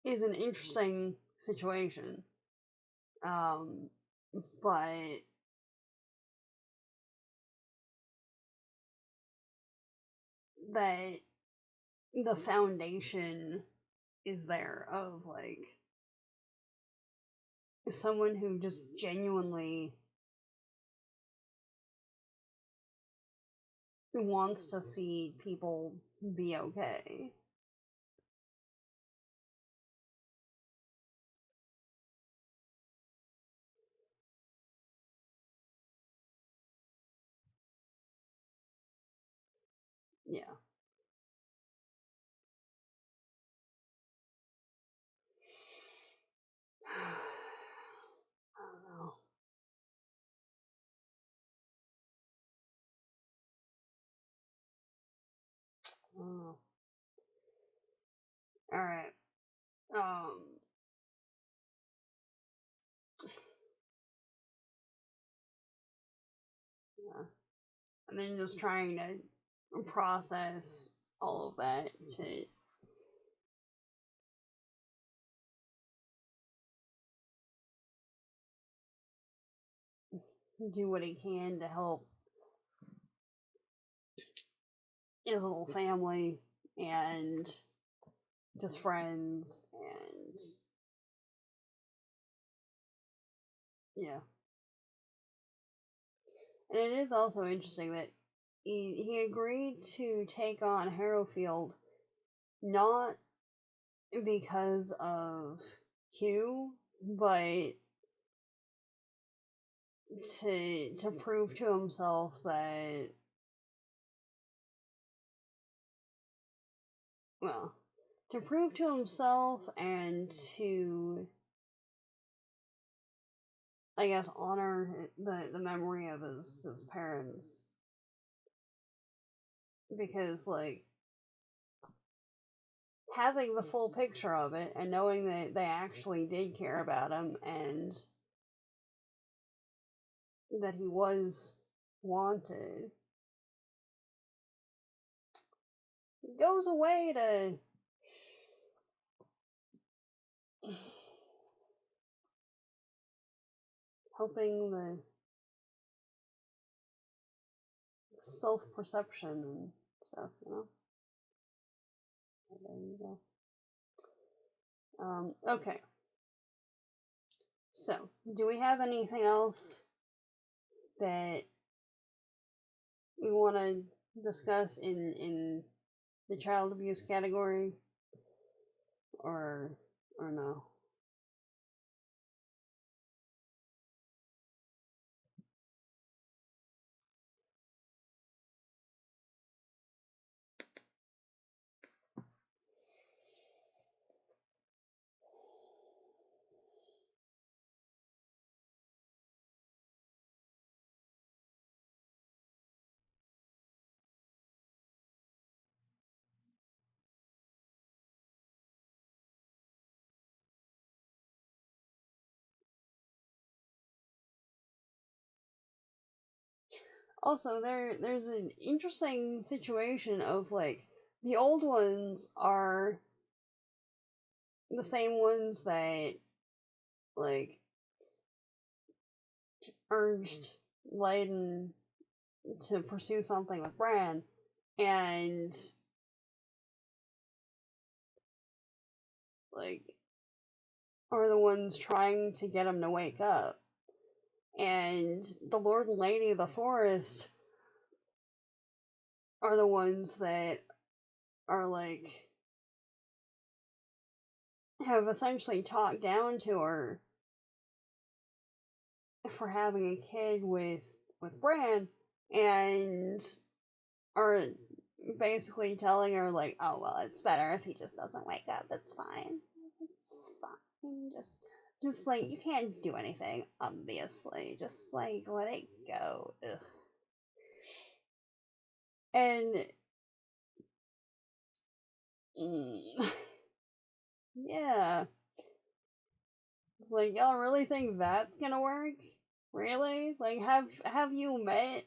is an interesting situation. But that the foundation is there of, like, someone who just genuinely wants to see people be okay. Yeah. I don't know. I don't know. All right. Yeah. And then just trying to process all of that to do what he can to help his little family and just friends and yeah. And it is also interesting that he agreed to take on Harrowfield not because of Hugh, but to prove to himself that, well, to prove to himself and to, I guess, honor the memory of his parents. Because, like, having the full picture of it and knowing that they actually did care about him and that he was wanted goes away to helping the self perception and stuff, you know? There you go. Okay. So, do we have anything else that we want to discuss in the child abuse category, or no? Also, there's an interesting situation of, like, the old ones are the same ones that, like, urged Layden to pursue something with Bran, and, like, are the ones trying to get him to wake up. And the Lord and Lady of the Forest are the ones that are, like, have essentially talked down to her for having a kid with Bran, and are basically telling her, like, oh well, it's better if he just doesn't wake up. It's fine. It's fine. Just like, you can't do anything, obviously. Just, like, let it go. Ugh. And yeah, it's like, y'all really think that's gonna work? Really? Like, have you met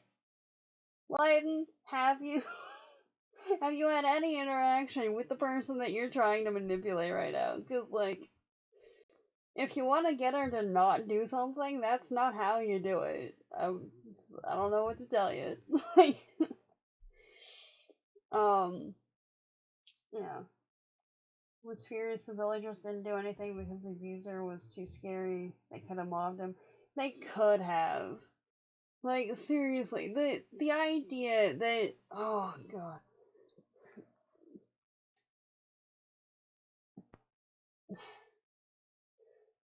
Layden? Have you have you had any interaction with the person that you're trying to manipulate right now? Because, like, if you want to get her to not do something, that's not how you do it. I don't know what to tell you. Like, um, yeah. Was furious the villagers didn't do anything because the abuser was too scary. They could have mobbed him. They could have. Like, seriously, the idea that, oh god,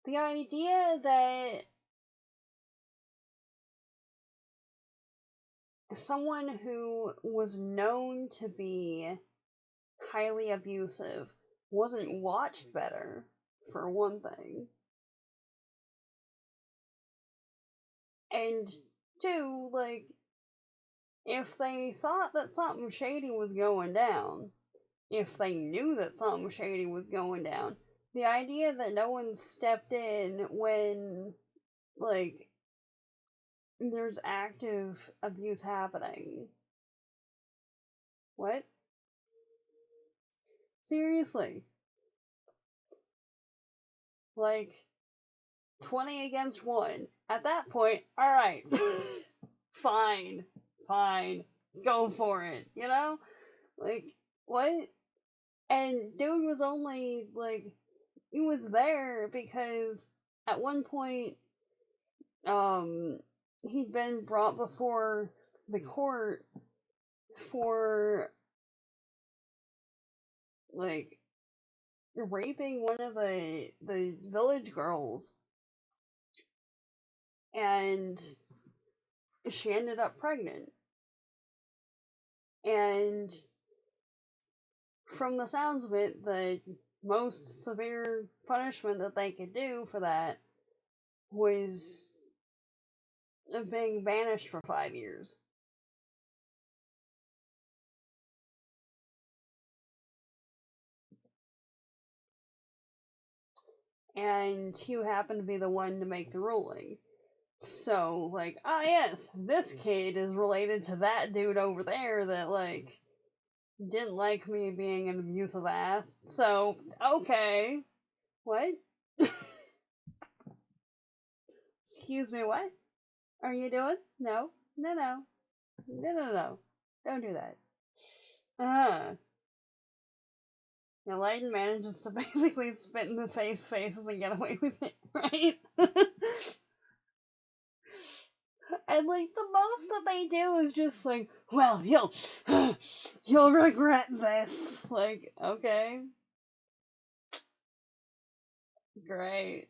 the idea that someone who was known to be highly abusive wasn't watched better, for one thing. And two, like, if they thought that something shady was going down, if they knew that something shady was going down, the idea that no one stepped in when, like, there's active abuse happening. What? Seriously. Like, 20 against 1. At that point, alright. Fine. Fine. Go for it. You know? Like, what? And dude was only, like, he was there because at one point, he'd been brought before the court for, like, raping one of the village girls, and she ended up pregnant. And from the sounds of it, the most severe punishment that they could do for that was being banished for 5 years. And Hugh happened to be the one to make the ruling. So, like, ah, yes, this kid is related to that dude over there that, like, didn't like me being an abusive ass. So, okay. What? Excuse me, what are you doing? No, no, no. No, no, no. Don't do that. Layden manages to basically spit in the faces and get away with it, right? And, like, the most that they do is just like, well, you'll regret this. Like, okay. Great.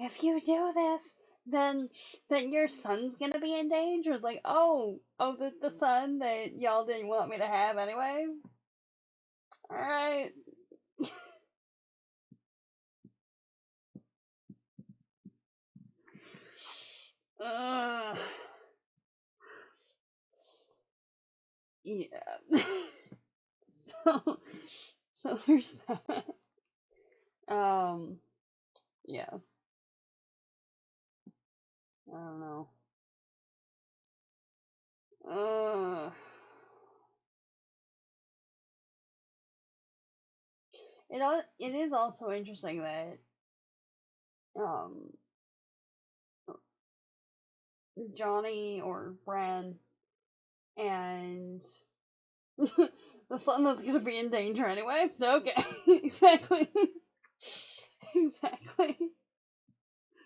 If you do this, then your son's gonna be endangered. Like, the son that y'all didn't want me to have anyway. Alright. Ugh. Yeah. so there's that. Yeah. I don't know. It is also interesting that um Johnny or Bran and the son that's gonna be in danger anyway. Okay, exactly, exactly.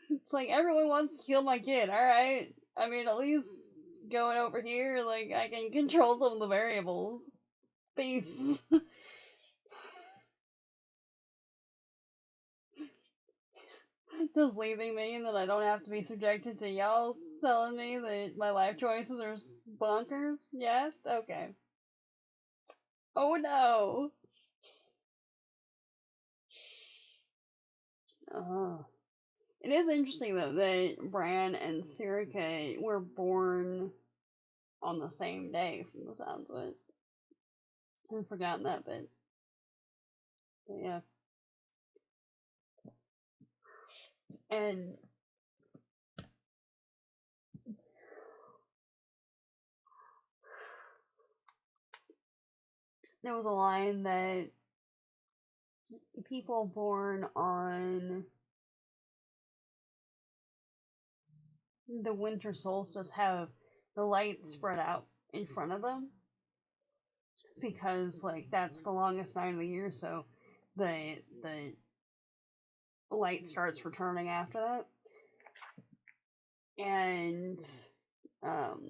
It's like everyone wants to kill my kid. All right, I mean at least going over here, like I can control some of the variables. Peace. Does leaving mean that I don't have to be subjected to y'all telling me that my life choices are bonkers? Yeah? Okay. Oh no! Oh. It is interesting though that Bran and Sirica were born on the same day from the sounds of it. I've forgotten that bit. But yeah. And there was a line that people born on the winter solstice have the light spread out in front of them because like that's the longest night of the year, so the light starts returning after that. And um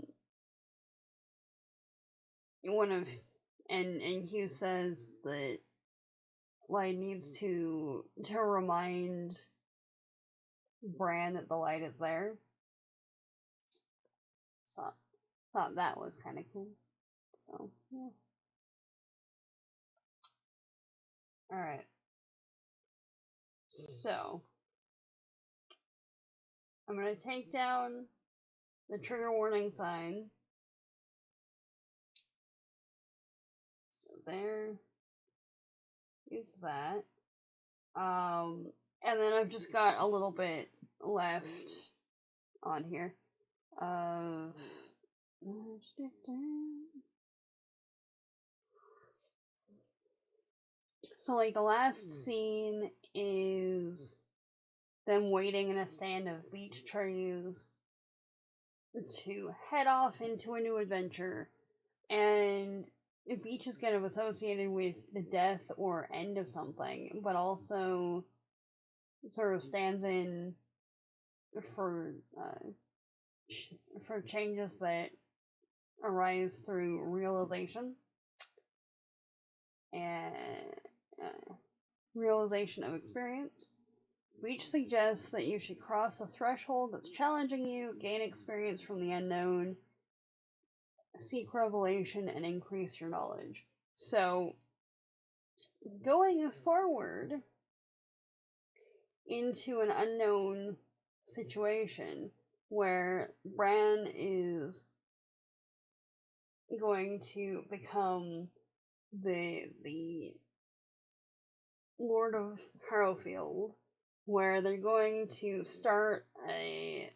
one of and Hugh says that light needs to remind Bran that the light is there. So thought that was kind of cool. So yeah. All right. So I'm gonna take down the trigger warning sign. So there is that. And then I've just got a little bit left on here of so like the last scene is them waiting in a stand of beech trees to head off into a new adventure, and beech is kind of associated with the death or end of something, but also sort of stands in for changes that arise through realization and realization of experience. Beech suggests that you should cross a threshold that's challenging you, gain experience from the unknown, seek revelation, and increase your knowledge. So, going forward into an unknown situation where Bran is going to become the Lord of Harrowfield, where they're going to start a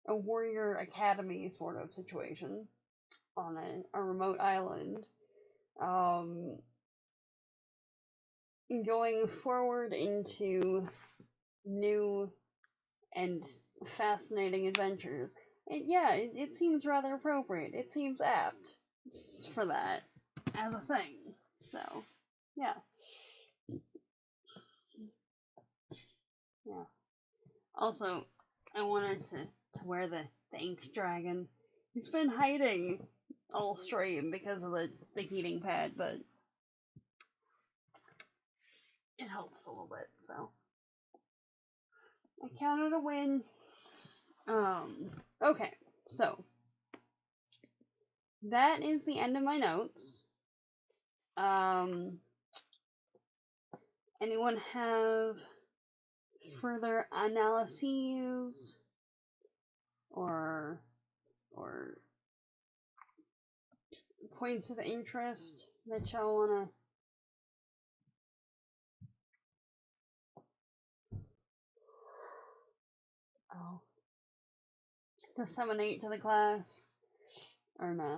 warrior academy sort of situation on a remote island. Going forward into new and fascinating adventures. And yeah, it seems rather appropriate. It seems apt for that as a thing. So, yeah. Yeah. Also, I wanted to wear the ink dragon. He's been hiding all stream because of the heating pad, but it helps a little bit, so I counted a win. Okay, so that is the end of my notes. Anyone have further analyses or points of interest that y'all wanna disseminate to the class, or nah?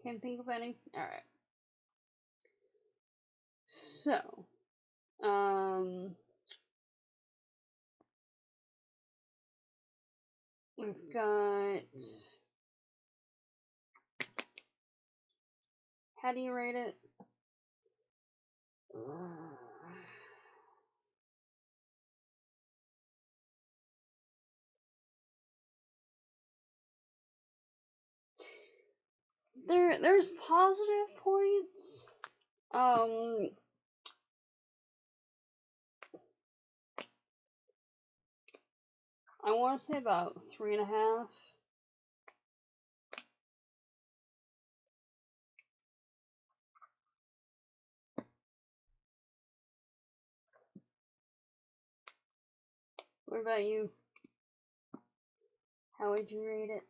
Can't think of any? Alright. So, we've got, how do you rate it? There's positive points. I want to say about 3.5. What about you? How would you rate it?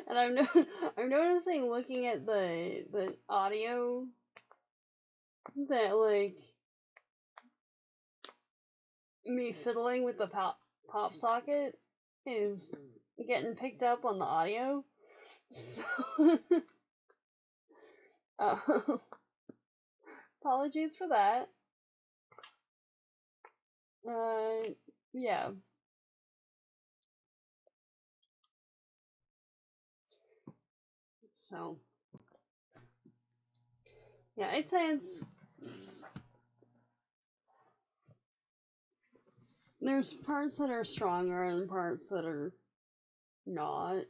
And I'm noticing looking at the audio that like me fiddling with the pop socket is getting picked up on the audio. So uh, apologies for that. Yeah. So yeah, I'd say it's there's parts that are stronger and parts that are not.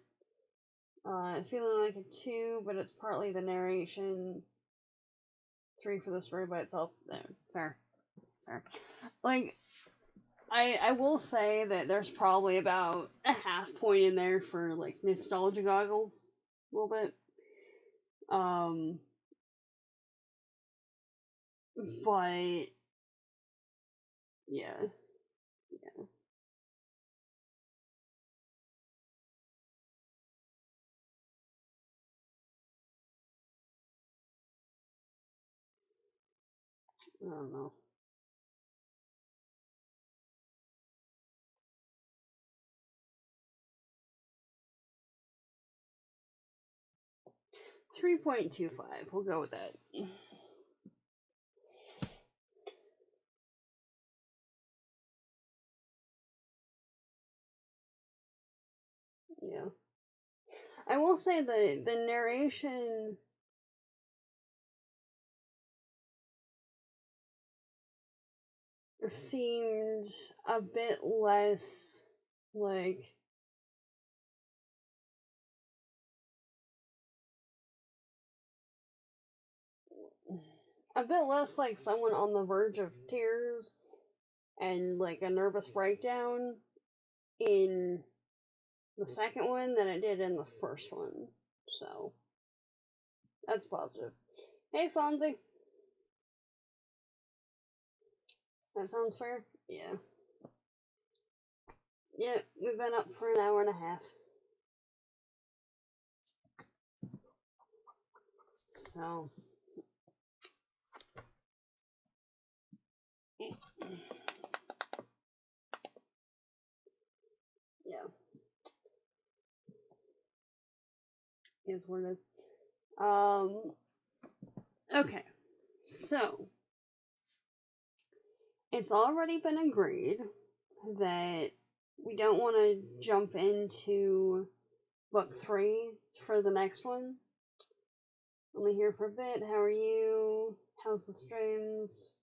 Feeling like a 2, but it's partly the narration. 3 for the story by itself. Fair, fair. Like, I will say that there's probably about a half point in there for like nostalgia goggles, a little bit. But yeah, yeah, I don't know. 3.25. We'll go with that. Yeah. I will say the narration seemed a bit less like someone on the verge of tears and like a nervous breakdown in the second one than it did in the first one. So that's positive. Hey Fonzie. That sounds fair? Yeah. Yeah, we've been up for an hour and a half. So yeah. Is what it is. Okay. So it's already been agreed that we don't want to jump into book 3 for the next one. Only here for a bit. How are you? How's the streams?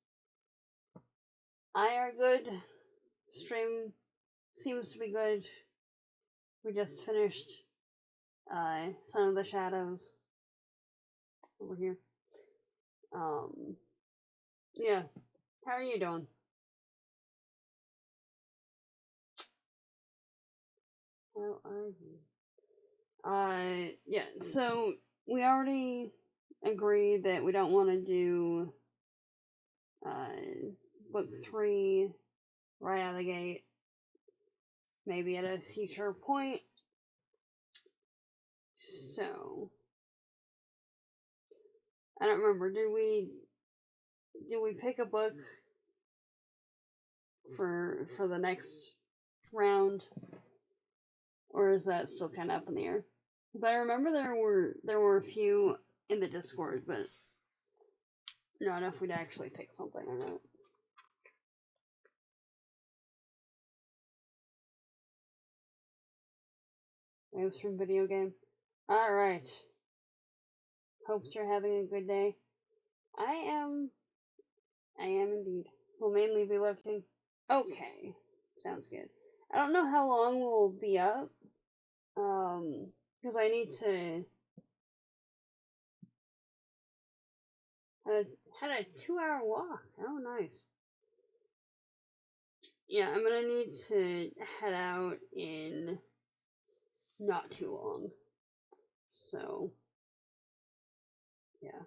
I are good. Stream seems to be good. We just finished Son of the Shadows over here. Yeah. How are you doing? How are you? Yeah, so we already agreed that we don't want to do book 3 right out of the gate. Maybe at a future point. So I don't remember. Did we pick a book for the next round, or is that still kind of up in the air? Because I remember there were a few in the Discord, but I don't know if we'd actually pick something or not. Waves from video game. All right. Hopes you're having a good day. I am. I am indeed. We'll mainly be looking. Okay. Sounds good. I don't know how long we'll be up. Because I need to. Had a 2-hour walk. Oh, nice. Yeah, I'm gonna need to head out in not too long. So, yeah.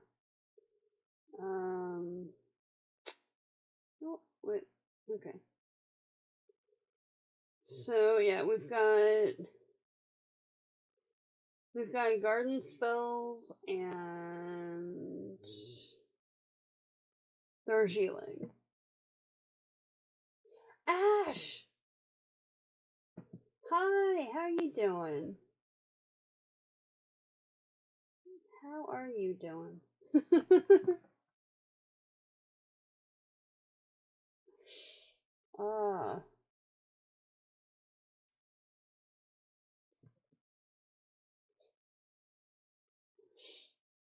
Oh, wait. Okay. So, yeah, we've got We've got garden spells and Darjeeling. Ash! Hi, how you doing? How are you doing? Ah,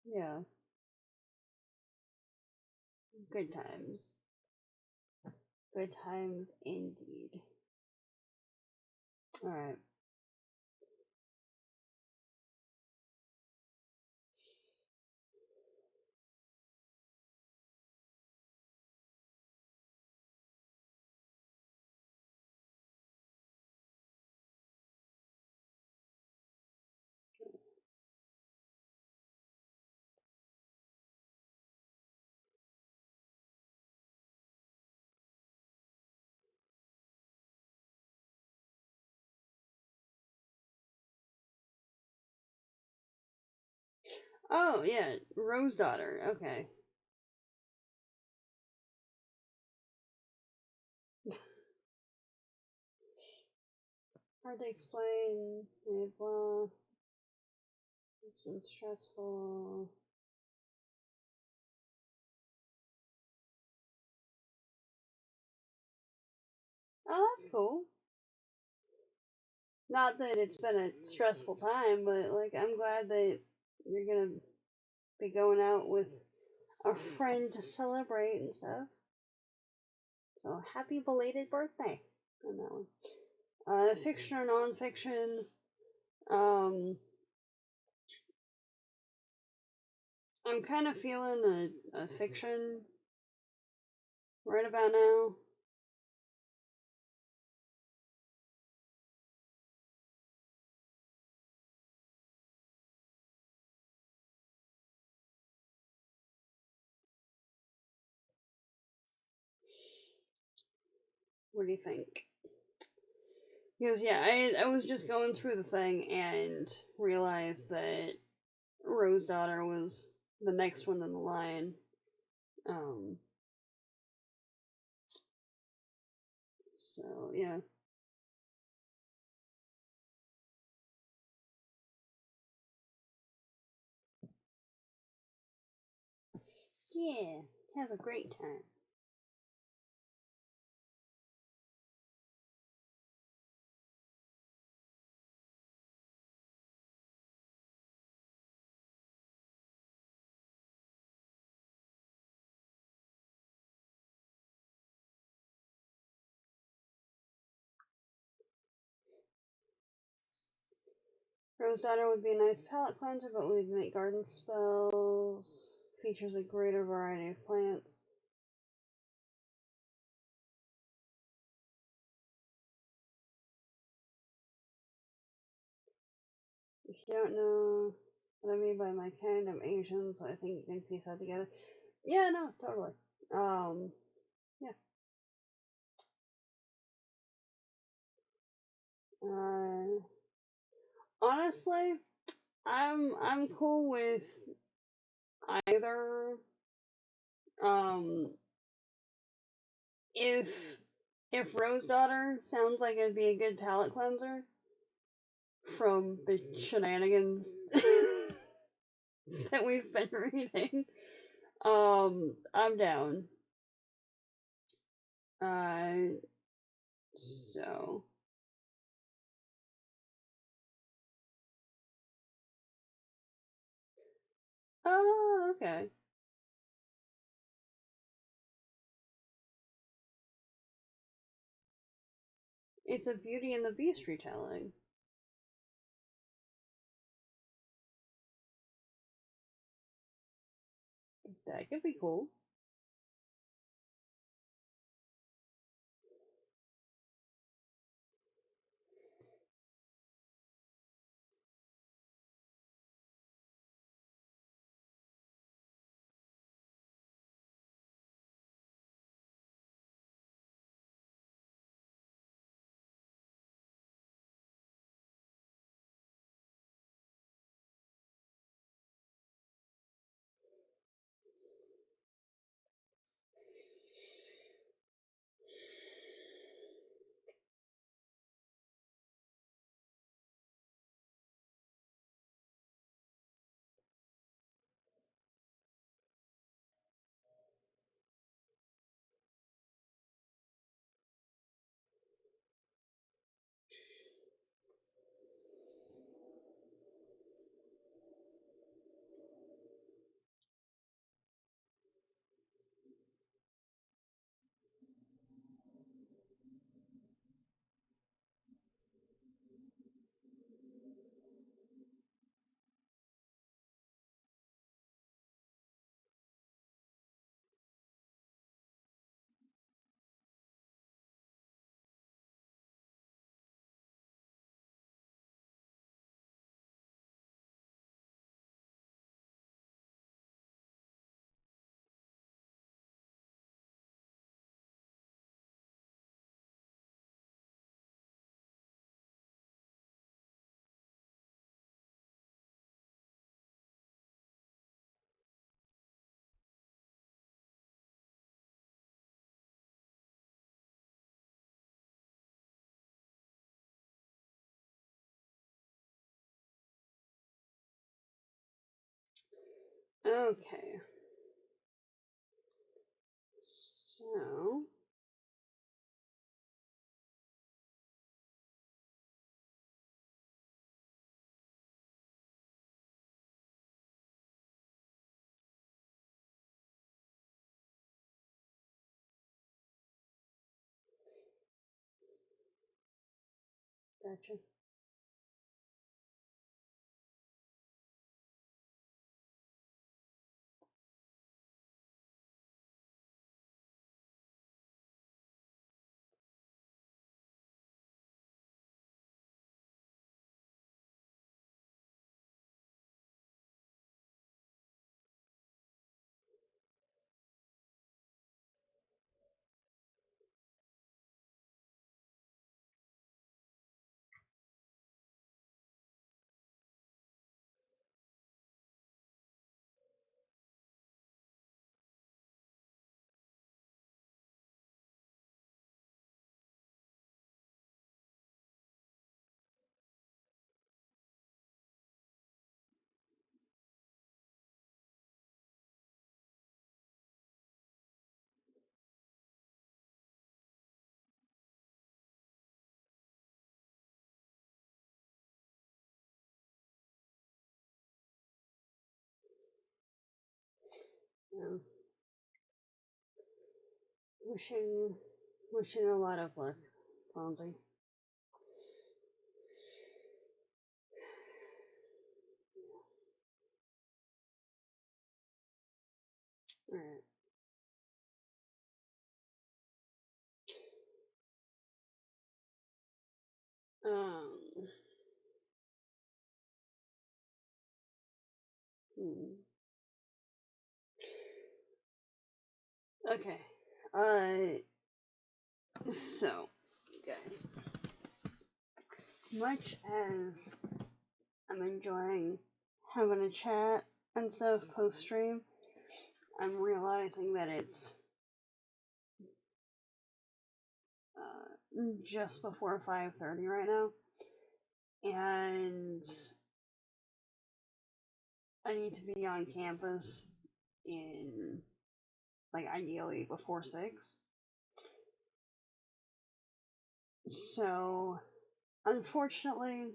yeah. Good times. Good times indeed. Alright. Oh, yeah. Rose Daughter. Okay. Hard to explain. Blah, blah. This one's stressful. Oh, that's cool. Not that it's been a stressful time, but like I'm glad that you're gonna be going out with a friend to celebrate and stuff. So happy belated birthday on that one. Fiction or nonfiction? Um, I'm kind of feeling a fiction right about now. What do you think? Because yeah, I was just going through the thing and realized that Rose Daughter was the next one in the line. Um, so yeah. Yeah, have a great time. Rose Daughter would be a nice palette cleanser, but we'd make garden spells. Features a greater variety of plants. If you don't know what I mean by my kind, I'm Asian, so I think you can piece that together. Yeah, no, totally. Yeah. Uh, honestly, I'm cool with either. Um, if Rose Daughter sounds like it'd be a good palette cleanser from the shenanigans that we've been reading, I'm down. Uh, so oh, okay. It's a Beauty and the Beast retelling. That could be cool. Okay. So. Gotcha. Yeah. Wishing, wishing a lot of luck, Fonzie. Alright. Um. Hmm. Okay. So, guys, much as I'm enjoying having a chat and stuff post stream, I'm realizing that it's just before 5:30 right now, and I need to be on campus in, like, ideally before 6. So, unfortunately,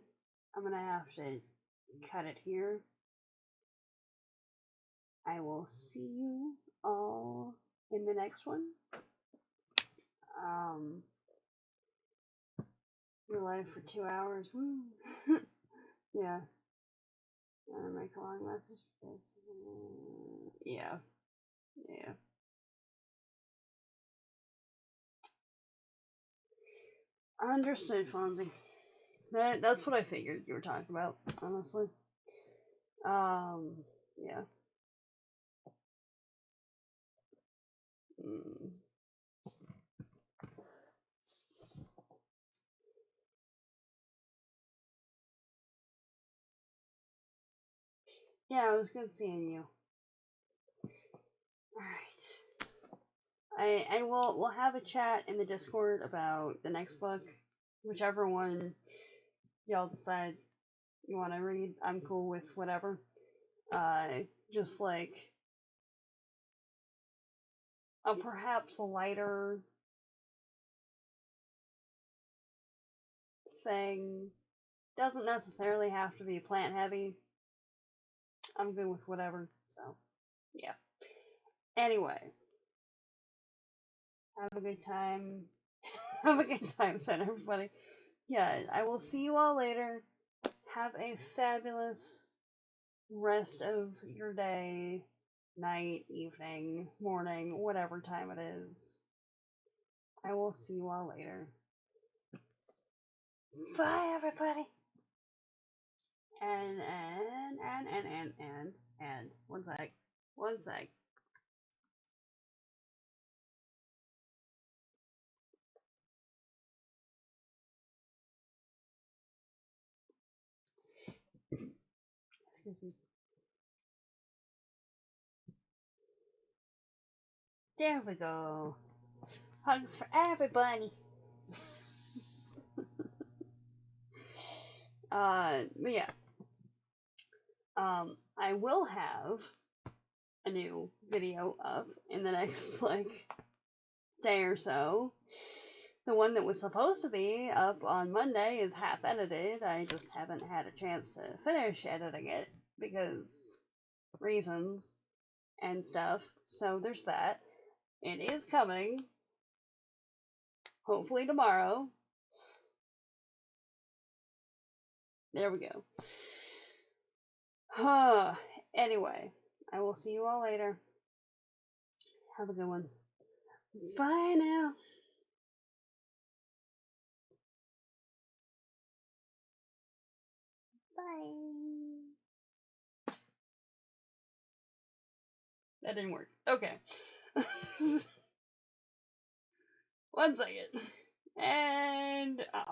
I'm gonna have to cut it here. I will see you all in the next one. We're live for 2 hours. Woo! Yeah. Make a long message for this. Yeah. Yeah. Understood, Fonzie. That's what I figured you were talking about, honestly. Yeah. Mm. Yeah, it was good seeing you. Alright. And we'll have a chat in the Discord about the next book. Whichever one y'all decide you want to read, I'm cool with whatever. Just like a perhaps lighter thing. Doesn't necessarily have to be plant heavy. I'm good with whatever. So, yeah. Anyway, have a good time. Have a good time, said everybody. Yeah, I will see you all later. Have a fabulous rest of your day, night, evening, morning, whatever time it is. I will see you all later. Bye, everybody. And one sec. One sec. Excuse me. There we go. Hugs for everybody. But yeah. I will have a new video up in the next like day or so. The one that was supposed to be up on Monday is half edited. I just haven't had a chance to finish editing it because reasons and stuff. So there's that. It is coming. Hopefully tomorrow. There we go. Anyway, I will see you all later. Have a good one. Bye now. Bye. That didn't work. Okay. 1 second. And off.